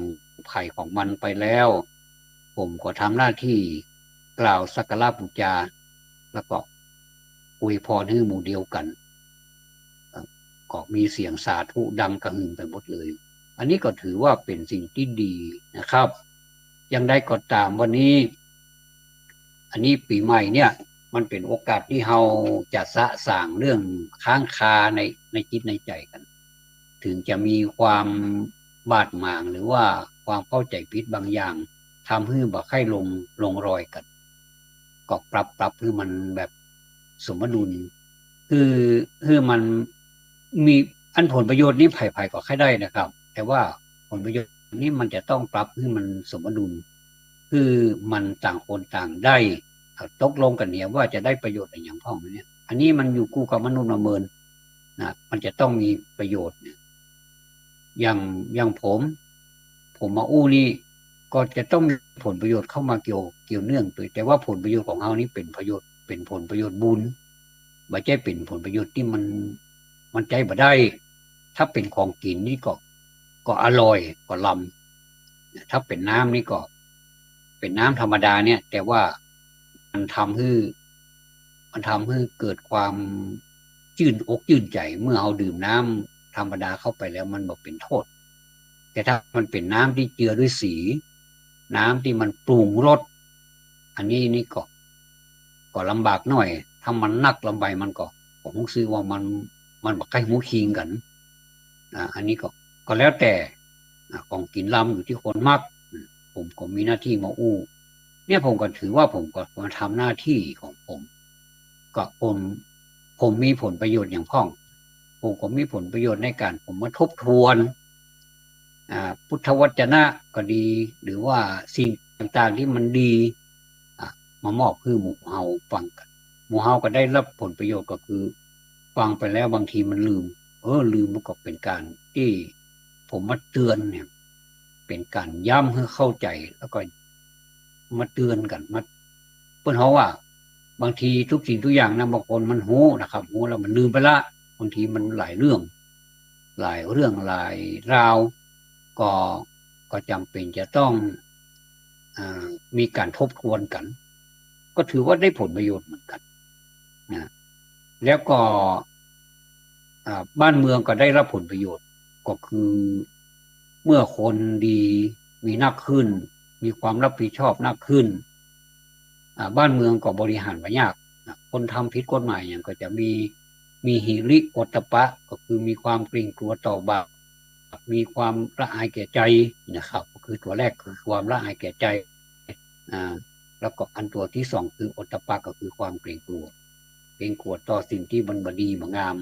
ภัยของมันไปแล้วผมก็ทำหน้าที่กล่าวสักการะบูชาแล้วก็อวยพรให้หมู่เดียวกันก็มีเสียงสาธุดังกระหึ่มไปหมดเลยอันนี้ก็ถือว่าเป็นสิ่งที่ดีนะครับยังได้ก็ตามวันนี้อันนี้ปีใหม่เนี่ยมันเป็นโอกาสที่เราจะสะสางเรื่องค้างคาในจิตในใจกันถึงจะมีความบาดหมางหรือว่าความเข้าใจผิดบางอย่างทำให้บ่ค่อยลงรอยกันก็ปรับให้มันแบบสมดุลคือมันมีอันผลประโยชน์นี้ไผ่ๆก็ค่อยได้นะครับแต่ว่าผลประโยชน์นี้มันจะต้องปรับให้มันสมดุลคือมันต่างคนต่างได้ตกลงกันเนี่ยว่าจะได้ประโยชน์อย่างพ่อเนี่ยอันนี้มันอยู่คู่กับมนุษย์มาเมินนะมันจะต้องมีประโยชน์อย่างผมมาอู้นี่ก็จะต้องมีผลประโยชน์เข้ามาเกี่ยวเนื่องด้วยแต่ว่าผลประโยชน์ของเฮานี้เป็นผลประโยชน์บุญบ่ใช่เป็นผลประโยชน์ที่มันใจบ่ได้ถ้าเป็นของกินนี่ก็อร่อยก็ล้ำถ้าเป็นน้ำนี่ก็เป็นน้ำธรรมดาเนี่ยแต่ว่ามันทำให้เกิดความชื่นอกชื่นใจเมื่อเอาดื่มน้ำธรรมดาเข้าไปแล้วมันบ่เป็นโทษแต่ถ้ามันเป็นน้ำที่เจือด้วยสีน้ำที่มันปรุงรสอันนี้นี่ก็ลำบากหน่อยถ้ามันนักลำไปมันก็ผมซื้อว่ามันบ่ใกล้หูคิงกันอันนี้ก็แล้วแต่ของกินล้ำอยู่ที่คนมักผมก็มีหน้าที่มาอู้เนี่ยผมก็ถือว่าผมก็มาทำหน้าที่ของผมก็ผมมีผลประโยชน์อย่างพ่องผมก็มีผลประโยชน์ในการผมมาทบทวนพุทธวจนะก็ดีหรือว่าสิ่งต่างๆที่มันดีมามอบคือหมู่เฮาฟังกันหมู่เฮาก็ได้รับผลประโยชน์ก็คือฟังไปแล้วบางทีมันลืมมันก็เป็นการที่ผมมาเตือนเนี่ยเป็นการย้ำให้เข้าใจแล้วก็มาเตือนกันมาเพิ่นเฮาว่าบางทีทุกสิ่งทุกอย่างนะบางคนมันฮู้นะครับฮู้แล้วมันลืมไปละบางทีมันหลายเรื่องหลายราวก็จำเป็นจะต้องมีการทบทวนกันก็ถือว่าได้ผลประโยชน์เหมือนกันนะแล้วก็บ้านเมืองก็ได้รับผลประโยชน์ก็คือเมื่อคนดีมีนักขึ้นมีความรับผิดชอบนักขึ้นบ้านเมืองก็บริหารไม่ยากคนทำผิดกฎหมายอย่างก็จะมี มีหิริโอตตัปปะก็คือมีความเกรงกลัวต่อบาปมีความละอายแก่ใจนะครับก็คือตัวแรกคือความละอายแก่ใจแล้วก็อันตัวที่สองคือโอตตัปปะก็คือความเกรงกลัวต่อสิ่งที่มันบดีบงาม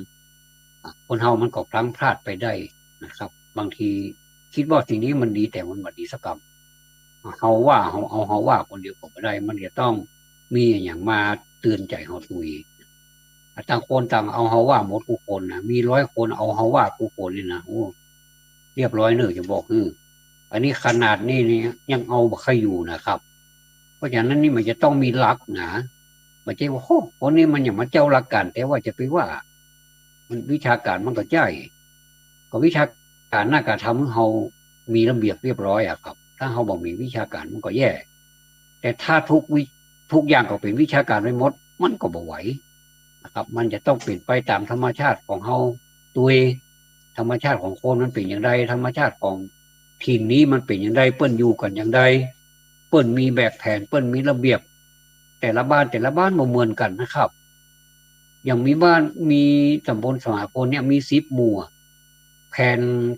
คนเฮามันก็พลั้งพลาดไปได้นะครับบางทีคิดว่าสิ่งนี้มันดีแต่มันบดีสักกรรมเฮาว่าเฮาว่าคนเดียวก็ไม่ได้มันจะต้องมีอย่างมาเตือนใจเฮาตุยต่างคนต่างเอาเฮาว่าหมดทุกคนนะมี100 คนเอาเฮาว่าทุกคนเลยนะโอ้เรียบร้อยเนอะจะบอกอันนี้ขนาดนี้นี่ยังเอาบ่ค่อยอยู่นะครับเพราะฉะนั้นนี่มันจะต้องมีหลักนะไม่ใช่ว่าโอ้คนนี้มันอย่างมาเจ้าหลักกันแต่ว่าจะไปว่ามันวิชาการมันก็ใช่ก็วิชาการน่าการทำให้เรามีระเบียบเรียบร้อยอะครับถ้าเราบอกมีวิชาการมันก็แย่แต่ถ้าทุกอย่างก็เป็นวิชาการไปหมดมันก็บ่ไหวนะครับมันจะต้องเปลี่ยนไปตามธรรมชาติของเราตัวธรรมชาติของคนมันเป็นอย่างไรธรรมชาติของทีมนี้มันเป็นอย่างไรเปิ้นอยู่กันอย่างไรเปิ้นมีแบบแผนเปิ้นมีระเบียบแต่ละบ้านบ่เหมือนกันนะครับอย่างมีบ้านมีตำบลสมาคมเนี่ยมี10 หมู่แ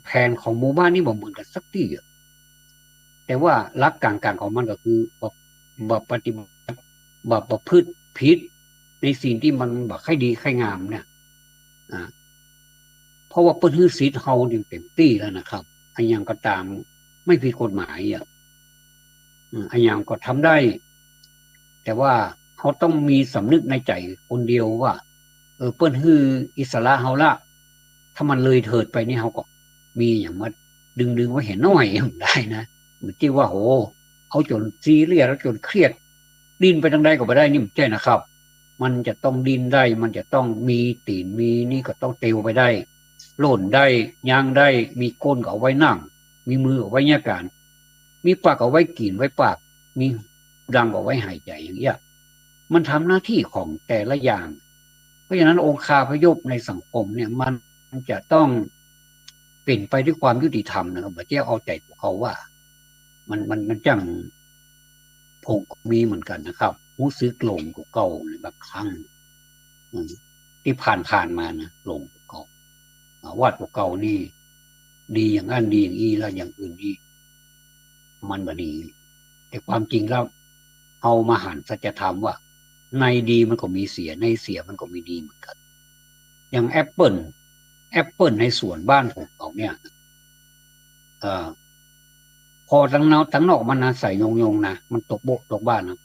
ผนของหมู่บ้านนี่บ่เหมือนกันสักที่แต่ว่าหลักการของมันก็คือบ่ปฏิบัติบ่ประพฤติผิดในสิ่งที่มันบ่ค่อยดีค่อยงามเนี่ยเพราะว่าเปิ้นฮื้อสิทธิ์เฮานี่เต็มที่แล้วนะครับอันยังก็ตามไม่ผิดกฎหมายอันยังก็ทำได้แต่ว่าเขาต้องมีสำนึกในใจคนเดียวว่าเปิ้นฮื้ออิสระเฮาละถ้ามันเลยเถิดไปนี่เฮาก็มีอย่างมาดึงไว้เห็นน้อยได้นะเหมือนที่ว่าโหเอาจนซีเรียสแล้วจนเครียดดิ้นไปทางใดก็บ่ได้นี่ไม่ใช่นะครับมันจะต้องดิ้นได้มันจะต้องมีตีนมีนี่ก็ต้องเตวไปได้โล่นได้ย่างได้มีก้นก็เอาไว้นั่งมีมือเอาไว้เนี่ยการมีปากเอาไว้กินไว้ปากมีดังเอาไว้หายใจอย่างเงี้ยมันทำหน้าที่ของแต่ละอย่างเพราะฉะนั้นองค์คาพยพในสังคมเนี่ยมันจะต้องเป็นไปด้วยความยุติธรรมนะครับไม่ใช่เอาใจพวกเขาว่ามันจังผมมีเหมือนกันนะครับรู้สึกหลงกับเก่าในบางครั้งที่ผ่านมานะหลงกับเก่าวาดกับเก่านี่ดีอย่างนั้นดีอย่างนี้แล้วอย่างอื่นนี่มันบ่ดีแต่ความจริงแล้วเอามาหันสัจธรรมว่าในดีมันก็มีเสียในเสียมันก็มีดีเหมือนกันอย่างแอปเปิลในสวนบ้านผมเขาเนี่ยพอทั้งนอกมันนะใส่ยงนะมันตกโบกตกบ้านนะ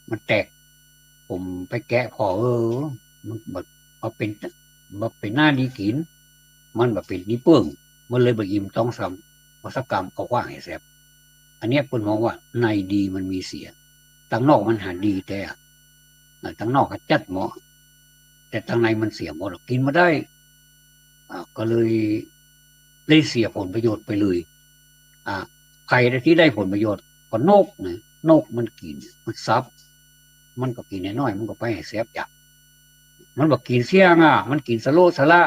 มันแตกผมไปแกะพอมันแบบมาเป็นหน้าดีกินมันแบบเป็นดีเปิ้งมันเลยบอิ่มต้องซ้ำวัสกรรมเอาขว้างให้แสบอันนี้เปิ้นมองว่าในดีมันมีเสียทั้งนอกมันหาดีแต่ทั้งนอกก็จัดเหมาะแต่ทั้งในมันเสียหมดกินมาได้ก็เลยเสียผลประโยชน์ไปเลยใครที่ได้ผลประโยชน์ก็นกนะนกมันกินมันซับมันก็กินน้อยมันก็ไปให้แสบจับมันบอกกินเสี่ยงมันกินสโลสละ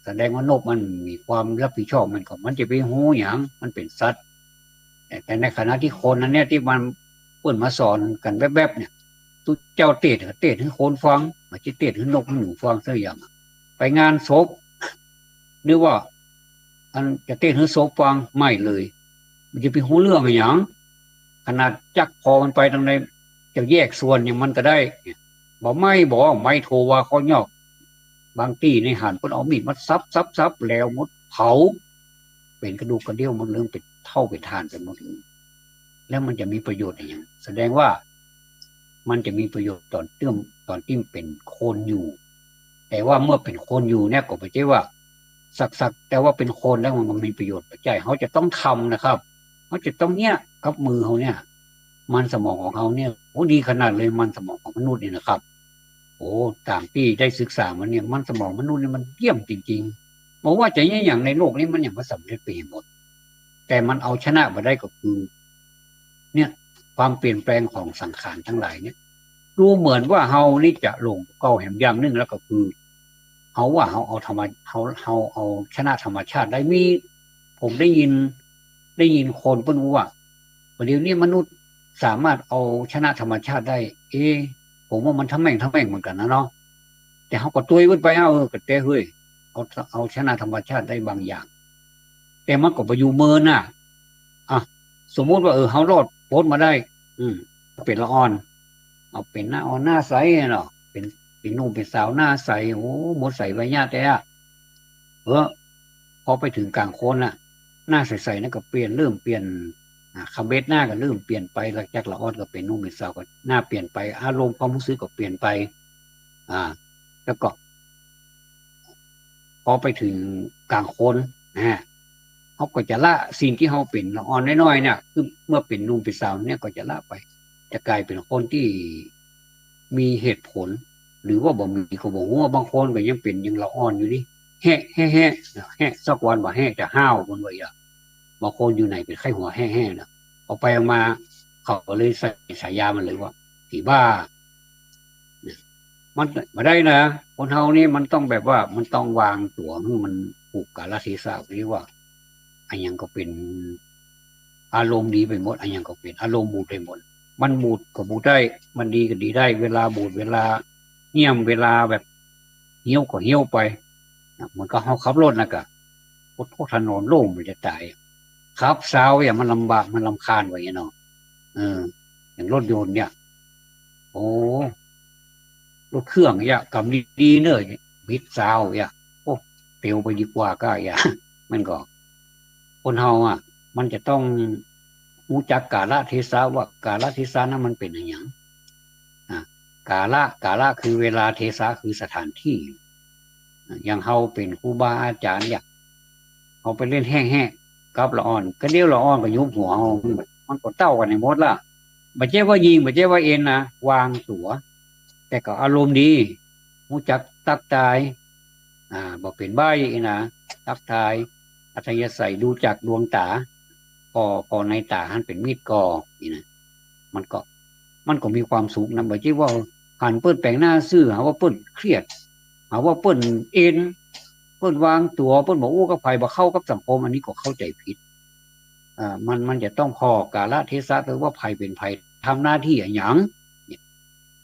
แสดงว่านกมันมีความรับผิดชอบมันจะไปหูอย่างมันเป็นสัตว์แต่ในขณะที่คนนั้นเนี่ยที่มันเปิ่นมาสอนกันแวบๆเนี่ยตุเจ้าเตะให้คนฟังมันจะเตะให้นกให้หนูฟังซะอย่างไปงานศพหรือว่าอันจะเตะให้ศพฟังไม่เลยมันจะไปหูเรื่องอะไรอย่างขนาดจักพอมันไปทางใดจะแยกส่วนอย่างมันก็ได้บอกไม่โทรว่าเขายอกบางที่ในหันเพิ่นเอามีดมาซับแล้วหมดเผาเป็นกระดูกกระเดี่ยวมันเริ่มเป็นเท่าเป็นทานไปหมดแล้วมันจะมีประโยชน์อย่างแสดงว่ามันจะมีประโยชน์ตอนที่เป็นโคนอยู่แต่ว่าเมื่อเป็นโคนอยู่เนี่ยก็ไม่ใช่ว่าสักแต่ว่าเป็นโคนแล้วมันมีประโยชน์ปัจจัยเขาจะต้องทำนะครับเขาจะต้องเนี่ยกับมือเขาเนี่ยมันสมองของเขาเนี่ยโอ้ดีขนาดเลยมันสมองของมนุษย์นี่นะครับโอ้ตามที่ได้ศึกษามันเนี่ยมันสมองมนุษย์นี่มันเยี่ยมจริงๆบอกว่าจะอย่างในโลกนี้มันอย่างมาสำเร็จไปหมดแต่มันเอาชนะมาได้ก็คือเนี่ยความเปลี่ยนแปลงของสังขารทั้งหลายเนี่ยดูเหมือนว่าเฮานี่จะลงเก่าแหมอย่างนึงแล้วก็คือเฮาว่าเฮาเอาธรรมเฮาเอาชนะธรรมชาติได้มีผมได้ยินคนเพิ่นว่าเดี๋ยวนี้มนุษย์สามารถเอาชนะธรรมชาติได้ผมว่ามันทำแม่งเหมือนกันนะเนาะ แต่เขาก็ตุ้ยขึ้นไปเอาก็แต่เฮ้ยเอาชนะธรรมชาติได้บางอย่างแต่มันก็ไปอยู่เมินน่ะอ่ะสมมุติว่าเขารอดพ้นมาได้ อืมเป็นละอ่อนเอาเป็นหน้าอ่อนหน้าใสเนาะเป็นหนุ่มเป็นสาวหน้าใสโอ้หมดใสใบหน้าแต่อะพอไปถึงกลางโคนน่ะหน้าใสๆนั่นก็เปลี่ยนเริ่มเปลี่ยนคำเบสหน้าก็เริ่มเปลี่ยนไปหลังจากละอ่อนก็เป็นหนุ่มเป็นสาวก็หน้าเปลี่ยนไปอารมณ์ความรู้สึกก็เปลี่ยนไปอ่าแล้วก็พอไปถึงกลางโคนนะเขาก็จะละสิ่งที่เขาเป็นละอ่อนน้อยๆเนี่ยคือเมื่อเป็นหนุ่มเป็นสาวเนี่ยก็จะละไปจะกลายเป็นคนที่มีเหตุผลหรือว่าบ่มีก็บอกว่าบางคนก็ยังเป็นยังละอ่อนอยู่นี่แห่สักวันว่าแห่จะห้าวคนไว้อะบางคนอยู่ไหนเป็นไข้หัวแห่นะเอาไปเอามาเขาก็เลยใส่ฉายามันเลยว่าผีบ้ามันมาได้นะคนเฮานี่มันต้องแบบว่ามันต้องวางตัวให้มันผูกกาลเทศะเรียกว่าอันยังก็เป็นอารมณ์ดีไปหมดอันยังก็เป็นอารมณ์บูดไปหมดมันบูดก็บูดได้มันดีก็ดีได้เวลาบูดเวลาเงี่ยมเวลาแบบเหี่ยวก็เหี่ยวไปเหมือนกับเขาขับรถนะกะรถถนนโล่งมันจะตายครับสาวอย่างมันลำบากมันลำคาญไว้เนาะเอออย่างรถยนต์เนี่ยโอ้รถเครื่องเนี่ยกำดีๆเนอะมิดสาวเนี่ยโอ้เตียวไปดีกว่าก็อย่ามันก็คนเฮาอ่ะมันจะต้องรู้จักกาลเทศะว่ากาลเทศะนั้นมันเป็นอย่างอ่กาละคือเวลาเทศะคือสถานที่อย่างเฮาเป็นครูบาอาจารย์อยากเขาไปเล่นแห้งๆกับละอ่อนก็เดียวละอ่อนก็ยุบหัวเฮามันก็เต้ากันในหมดละบ่ใช่ว่ายิงบ่ใช่ว่าเอ็นนะวางตัวแต่ก็อารมณ์ดีรู้จักตักตายบอกเป็นใบนะตักทายอัธยาศัยดูจากดวงตาพอในตาหันเป็นมีดกอนี่นะมันก็มันก็มีความสุขนะบ่ใช่ว่าหันเปิ้นแต่งหน้าซื่อหาว่าเปิ้นเครียดหาว่าเปิ้นเอ็นเปิ้นวางตัวเปิ้นบอกอู้กับไผบ่เข้ากับสังคมอันนี้ก็เข้าใจผิดมันจะต้องพอกาลเทศะหรือว่าไผเป็นไผทำหน้าที่อย่างอ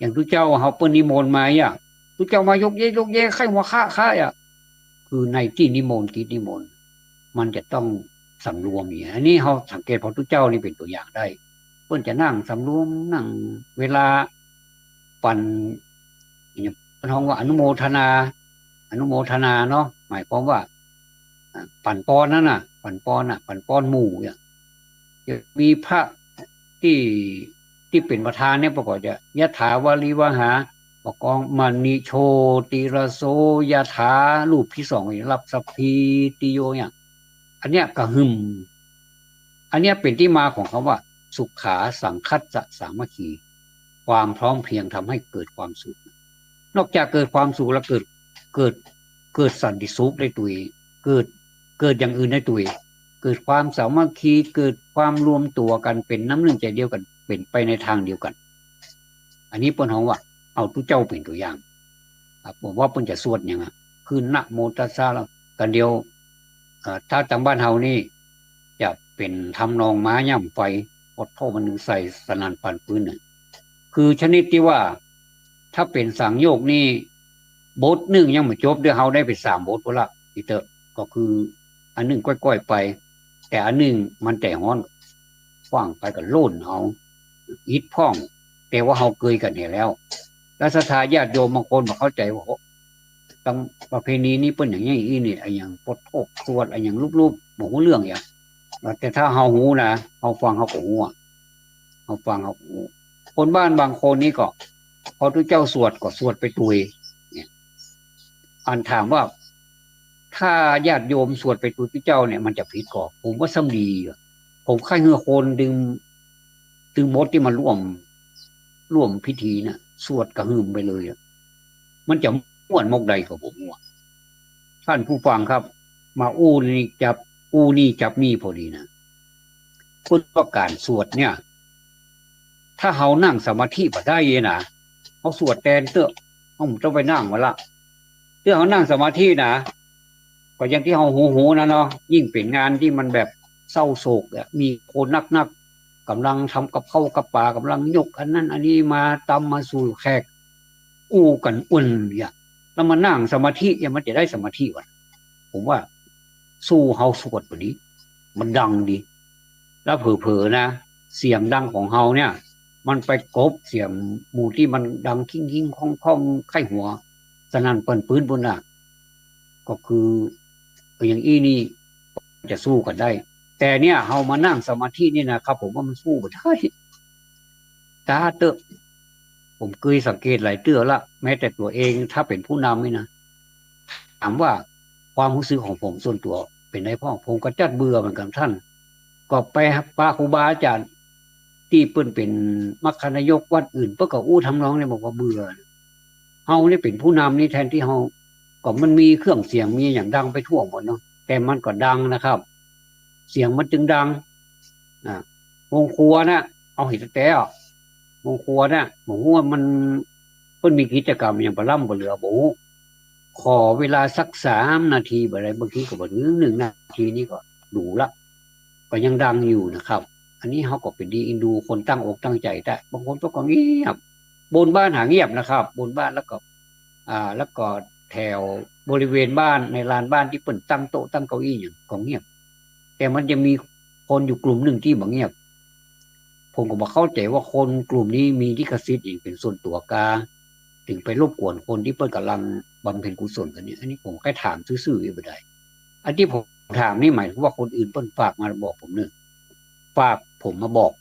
ย่างทุกเจ้าเฮาเปิ้นนิมนต์มาอ่ะทุกเจ้ามายกเยไข้หัวค่าอ่ะคือในที่นิมนต์กิจนิมนต์มันจะต้องสำรวมอย่างอันนี้เขาสังเกตพอทุกเจ้านี่เป็นตัวอย่างได้เพื่อนจะนั่งสำรวมนั่งเวลาปั่นอย่างเป็นห้องว่าอนุโมทนาเนาะหมายความว่าปั่นปอนนั่นน่ะปั่นปอนหมู่เนี่ยจะมีพระที่ที่เป็นประธานเนี่ยประกอบจะยะถาวาริวหาประกองมณิโชติระโสยะถารูปที่สองรับสัพพีติโยเนี่ยอันเนี้ยกระหึ่มอันเนี้ยเป็นที่มาของคำว่าสุขาสังคัสสะสามัคคีความพร้อมเพรียงทำให้เกิดความสุขนอกจากเกิดความสุขแล้วเกิดเกิดสันติสุขในตัวเองเกิดเกิดอย่างอื่นในตัวเองเกิดความสามัคคีเกิดความรวมตัวกันเป็นน้ำหนึ่งใจเดียวกันเป็นไปในทางเดียวกันอันนี้เปิ้นของว่าเอาทุกเจ้าเป็นตัวอย่างครับผมว่าเปิ้นจะสวดอย่างอ่ะคือนะโมตัสสะแล้วกันเดียวถ้าทางบ้านเฮานี่จะเป็นทำนองม้าย่ำไฟอดโทมันหนึ่งใส่สนันปันปืนน่ะคือชนิดที่ว่าถ้าเป็นสังโยกนี่บทหนึ่งยังไม่จบเดี๋ยวเฮาได้ไป3 บทพุ่นละอีเตอก็คืออันหนึ่งก้อยๆไปแต่อันหนึ่งมันแต่ฮ้อนฟังไปก็โล่นเฮาอิดพ่องแต่ว่าเฮาเคยกันเห็นแล้วแล้วศรัทธาญาติโยมบางคนบ่เข้าใจว่าตั้งประเพณีนี้เปิ้นอย่างนี้อีนี่ไอ้หยังปดโทกสวดไอ้หยังรูปๆบ่ฮู้เรื่องอย่างแต่ถ้าเฮาฮู้นะเฮาฟังเฮาก็ฮู้เฮาฟังเฮาก็ฮู้คนบ้านบางคนนี่ก็พอทุกเจ้าสวดก็สวดไปตุยเนี่ยอันถามว่าถ้าญาติโยมสวดไปตุยทุกเจ้าเนี่ยมันจะผิดก่อผมว่าสำดีผมค่ายเฮือคนดึงมดที่มาร่วมพิธีน่ะสวดกระหึ่มไปเลยมันจะม่วนมกใดกับผมม่วนท่านผู้ฟังครับมาอู้นี่จับนี่พอดีนะคุณว่าการสวดเนี่ยถ้าเฮานั่งสมาธิบ่ได้นะเฮาสวดแตนเตอะเฮาต้องไปนั่งมาละเรื่องเฮานั่งสมาธินะก็อย่างที่เฮาหูนะเนาะยิ่งเป็นงานที่มันแบบเศร้าโศกมีคนนักกำลังทำกับข้าวกับปลากำลังยกอันนั้นอันนี้มาตำมาสู่แขกอู้กันอุ่นเนี่ย แล้วมานั่งสมาธิยังมันจะได้สมาธิวะผมว่าสู้เฮาสวดกว่านี้มันดังดีแล้วเผลอๆนะเสียงดังของเฮาเนี่ยมันไปกบเสียงหมู่ที่มันดังคิงคิงค้องค้องไข้หัวสนั่นเปิ้นปืนบนน่ะก็คืออย่างอี้นี่จะสู้กันได้แต่เนี่ยเฮามานั่งสมาธินี่นะครับผมว่ามันสู้กันได้ตาเตอะผมเคยสังเกตหลายเตื้อละแม้แต่ตัวเองถ้าเป็นผู้นำนี่นะถามว่าความรู้สึกของผมส่วนตัวเป็นไงพ่อผมก็จัดเบื่อเหมือนกันท่านก็ไปป้าครูบาอาจารย์ที่เปิ้นเป็นมัคคณายกวัดอื่นเปิ้นก็อู้ทำนองเนี่ยบอกว่าเบื่อเฮานี่เป็นผู้นำนี่แทนที่เฮาก็มันมีเครื่องเสียงมีอย่างดังไปทั่วหมดเนาะแต่มันก็ดังนะครับเสียงมันจึงดังอ่าวงครัวนะเอาเห็นแต่วงครัวนะผมว่ามันเพิ่นมีกิจกรรมอย่างประล่ำประเหลือโบขอเวลาสัก3 นาทีอะไรบางทีก็บ่ถึง1 นาทีนี่ก็ดูละก็ยังดังอยู่นะครับอันนี้เขาก็เป็นดีอินดูคนตั้งอกตั้งใจแต่บางคนก็เงียบบนบ้านหาเงียบนะครับบนบ้านแล้วก็แถวบริเวณบ้านในลานบ้านที่เปิ่นตั้งโต๊ะตั้งเก้าอี้อย่างก็เงียบแต่มันจะมีคนอยู่กลุ่มหนึ่งที่บ่เงียบผมก็บอกเข้าใจว่าคนกลุ่มนี้มีลิขสิทธิ์เองเป็นส่วนตัวกาถึงไปรบกวนคนที่เปิ่นกำลังบำเพ็ญกุศลกันนี่อันนี้ผมแค่ถามซื่อๆไม่ได้อันที่ผมถามนี่หมายถึงว่าคนอื่นเปิ่นฝากมาบอกผมเนี่ยฝากผมมาบอก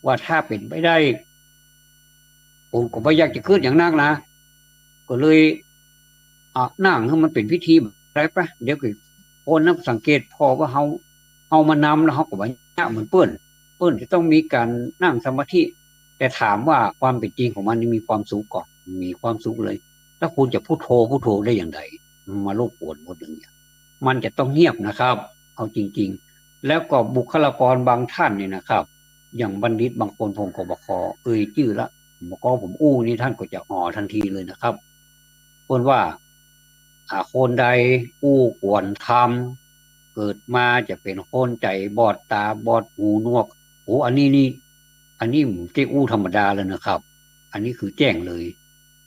ว่าถ้าเป็นไปได้ผมก็ไม่อยากจะขึ้นอย่างนักนะก็เลยนั่งให้มันเป็นพิธีอะไรปะเดี๋ยวก็คนนับสังเกตพอว่าเฮามานำแล้วเขาก็ว่ายากเหมือนเปิ้นจะต้องมีการนั่งสมาธิแต่ถามว่าความเป็นจริงของมันมีความสุขก่อนมีความสุขเลยแล้วคุณจะพุทโธได้อย่างไรมารบกวนหมดอย่างเงี้ยมันจะต้องเงียบนะครับเอาจริงๆแล้วก็บุคลากรบางท่านเนี่ยนะครับอย่างบัณฑิตบางคนผมก็บอกขอชื่อละบอกก็ผมอู้นี่ท่านก็จะห่อทันทีเลยนะครับคนว่าคนใดอู้ควรทำเกิดมาจะเป็นคนใจบอดตาบอดหูหนวกโอ้อันนี้ผมเจ้อู้ธรรมดาเลยนะครับอันนี้คือแจ้งเลย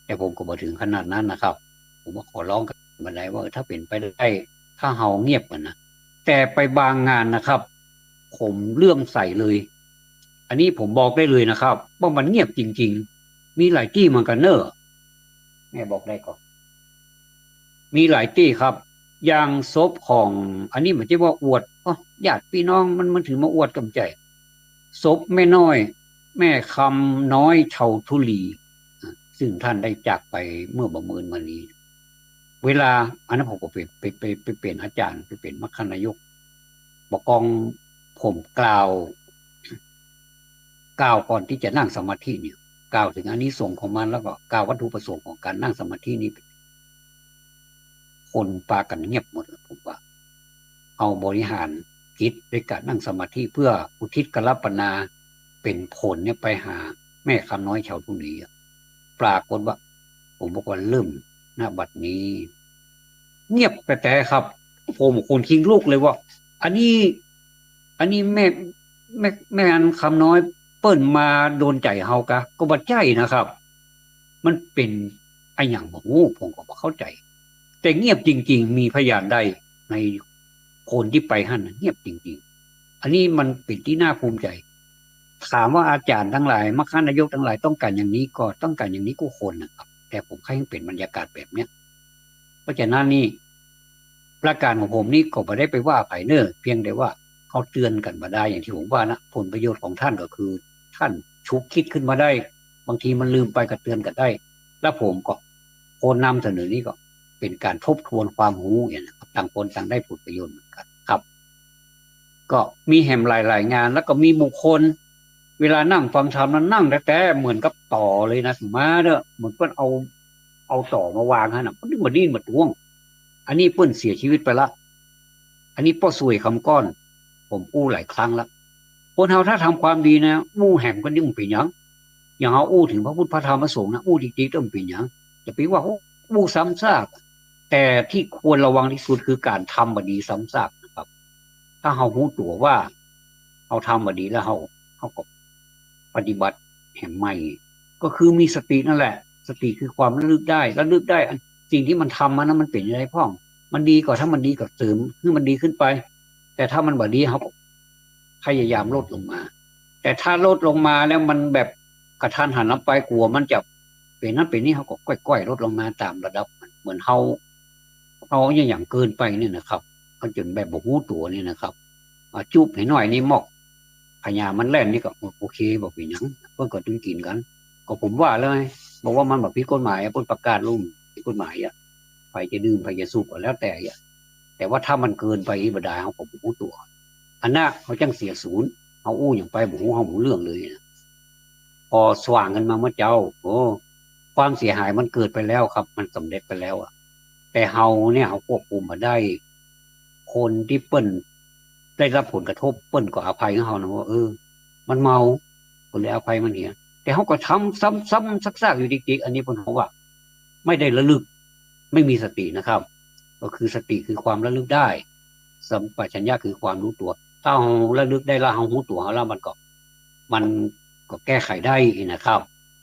แต่ผมก็บ่ถึงขนาดนั้นนะครับผมว่าขอร้องกันมาได้ว่าถ้าเป็นไปได้ถ้าเฮาเงียบกันนะแต่ไปบางงานนะครับผมเรื่องใส่เลยอันนี้ผมบอกได้เลยนะครับว่ามันเงียบจริงๆมีหลายที่เหมือนกันเนอะแม่บอกได้ก่อน มีหลายที่ครับอย่างศพของอันนี้มันจะว่าอวดญาติพี่น้องมันถือมาอวดกำใจศพแม่น้อยแม่คำน้อยเฉาทุลีซึ่งท่านได้จากไปเมื่อประเมินมานี้เวลาอันนั้นผมก็ไปเปลี่ยนอาจารย์ไปเป็นมัคคณายกบอกกองผมกล่าวก่อนที่จะนั่งสมาธิเนี่ยกล่าวถึงอานิสงส์ของมันแล้วก็กล่าววัตถุประสงค์ของการนั่งสมาธินี้คนปากันเงียบหมดผมว่า เอาบริหารจิตด้วยการนั่งสมาธิเพื่ออุทิศกรปนาเป็นผลเนี่ยไปหาแม่คำน้อยชาวทุลีปรากฏว่าผมบอกว่าเริ่มหน้าบัดนี้เงียบแต่ครับผมคนทิ้งลูกเลยว่าอันนี้อันนี้แม่อันคำน้อยเปิ้นมาโดนใจเฮากะก็บัดใจนะครับมันเป็นไอ้อย่างบอกโอ้ผมก็บ่เข้าใจแต่เงียบจริงๆมีพยานได้ในคนที่ไปหั่นเงียบจริงๆอันนี้มันเป็นที่น่าภูมิใจถามว่าอาจารย์ทั้งหลายมัคคณายกทั้งหลายต้องการอย่างนี้ก็ต้องการอย่างนี้กูคนนะครับแต่ผมแค่เป็นบรรยากาศแบบเนี้ยเพราะฉะนั้นนี่ประการของผมนี่ก็ไม่ได้ไปว่าไผ่เนอร์เพียงแต่ว่าเขาเตือนกันมาได้อย่างที่ผมว่านะผลประโยชน์ของท่านก็คือท่านชุกคิดขึ้นมาได้บางทีมันลืมไปก็เตือนกันได้แล้วผมก็โคนนำเสนอนี้ก็เป็นการทบทวนความรู้อย่างนี้ต่างคนต่างได้ผลประโยชน์เหมือนกันครับก็มีแหมหลายๆงานแล้วก็มีบุคคลเวลานั่งฟังธรรมนั้นนั่งแต่เหมือนกับต่อเลยนะถึงมาเด้อเหมือนเพื่อนเอาต่อมาวางฮะนะมันดิ้นมาทวงอันนี้เพื่อนเสียชีวิตไปละอันนี้ป้อสวยคำก้อนผมอู้หลายครั้งแล้วคนเราถ้าทำความดีนะมู่แหมกันนี่มันเป็นยังอย่างเอาอู้ถึงพระพุทธพระธรรมพระสงฆ์นะอู้จริงๆต้องเป็นยังจะไปว่าอู้ซ้ำซากแต่ที่ควรระวังที่สุดคือการทำบดีซ้ำซากนะครับถ้าเรารู้ตัวว่าเราทำบดีแล้วเราก็ปฏิบัติแห่งใหม่ก็คือมีสตินั่นแหละสติคือความระลึกได้ สิ่งที่มันทำมันนั้นมันเป็นอะไรพ่องมันดีกว่าถ้ามันดีก็เสริมให้มันดีขึ้นไป แต่ถ้ามันบ่ดีเขาก็พยายามลดลงมา แต่ถ้าลดลงมาแล้วมันแบบกระทันหันลงไปกลัวมันจะเป็นนั้นเป็นนี่เขาก็ก้อยๆลดลงมาตามระดับเหมือนเขาอย่างเกินไปเนี่ยนะครับเขาจนแบบบ่ฮู้ตัวนี่นะครับจุบให้หน่อยนี่หมอกพญามันแล่นนี่ก็โอเคบอกเป็นหยังเพิ่นก็ถึงกินกันก็ผมว่าเลยบอกว่ามันแบบผิดกฎหมายเพิ่นประกาศลุ่มผิดกฎหมายใครจะดื่มใครจะสูบก็แล้วแต่ว่าถ้ามันเกินไปอีกบ่ได้เขาก็บ่ฮู้ตัวอันน่ะเขาจังเสียศูนย์เอาอู้อย่างไปบ่ฮู้เฮาบ่รู้เรื่องเลยนะพอสว่างกันมาเมื่อเจ้าโอ้ความเสียหายมันเกิดไปแล้วครับมันสำเร็จไปแล้วแต่เฮาเนี่ยเฮาควบคุมมาได้คนที่เปิ้นได้รับผลกระทบเปิ้นก็อภัยให้เฮานะว่ามันเมาก็เลยอภัยมันเหียแต่เฮาก็ทำซ้ำๆซักๆอยู่จริงๆอันนี้เพิ่นบอกว่าไม่ได้ระลึกไม่มีสตินะครับก็คือสติคือความระลึกได้สัมปชัญญะคือความรู้ตัวถ้าเราระลึกได้แล้วเรารู้ตัวเราแล้วมันก็แก้ไขได้นะครับ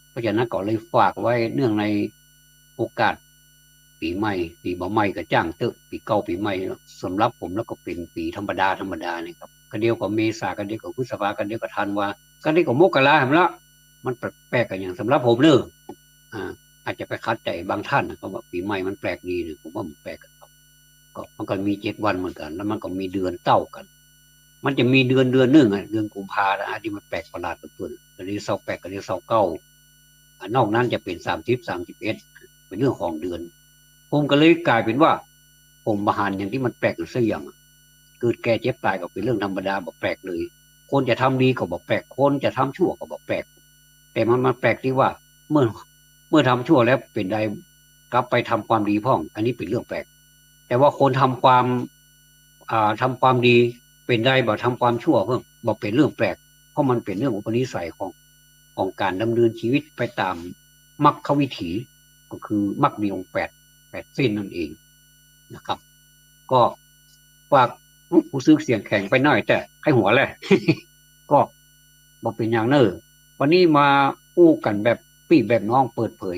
เพราะฉะนั้นก็เลยฝากไว้เนื่องในโอกาสปีใหม่ปีบ่ใหม่ก็จ้างเตอะปีเก่าปีใหม่สำหรับผมแล้วก็เป็นปีธรรมดานี่ครับก็เดียวกับเมษาก็เดียวกับพฤษภาก็เดียวกับธันวาก็เดียวกับมกราเห็นละมันแปลกกันอย่างสำหรับผมเนอะอาจจะไปคัดใจบางท่านนะเขาบอกปีใหม่มันแปลกดีเนี่ยผมว่ามันแปลกกันครับก็มันก็มี7 วันเหมือนกันแล้วมันก็มีเดือนเต้ากัน มันจะมีเดือนหนึ่งเดือนกุมภาพันธ์ที่มันแปลกประหลาดตัวอันนี้28กับนี้29นอกนั้นจะเป็น30 31เป็นเรื่องของเดือนผมก็เลยกลายเป็นว่าผมบาหารอย่างที่มันแปลกอยู่สักอย่างเกิดแก่เจ็บตายก็เป็นเรื่องธรรมดาบอกแปลกเลยคนจะทำดีก็บอกแปลกคนจะทำชั่วก็บอกแปลกแต่มันแปลกที่ว่าเมื่อเมื่อทำชั่วแล้วเป็นใดกลับไปทำความดีพ่องอันนี้เป็นเรื่องแปลกแต่ว่าคนทำความดีเป็นได้บ่ทำความชั่วเพิ่มบ่เป็นเรื่องแปลกเพราะมันเป็นเรื่องอุปนิสัยของการดำเนินชีวิตไปตามมรรควิถีก็คือมรรคมีองค์แปดเส้นนั่นเองนะครับก็ฝากผู้ซื้อเสียงแข็งไปหน่อยแต่ให้หัวแหละ ก็บอกเป็นอย่างเนอวันนี้มาอู้กันแบบพี่แบบน้องเปิดเผย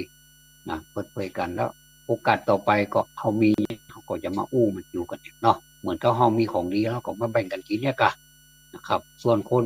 นะเปิดเผยกันแล้วโอกาสต่อไปก็เขามีเขาก็จะมาอู้มันอยู่กันเนาะเหมือนกับเขามีของดีแล้วก็มาแบ่งกันกินเนี่ยกันนะครับส่วนคน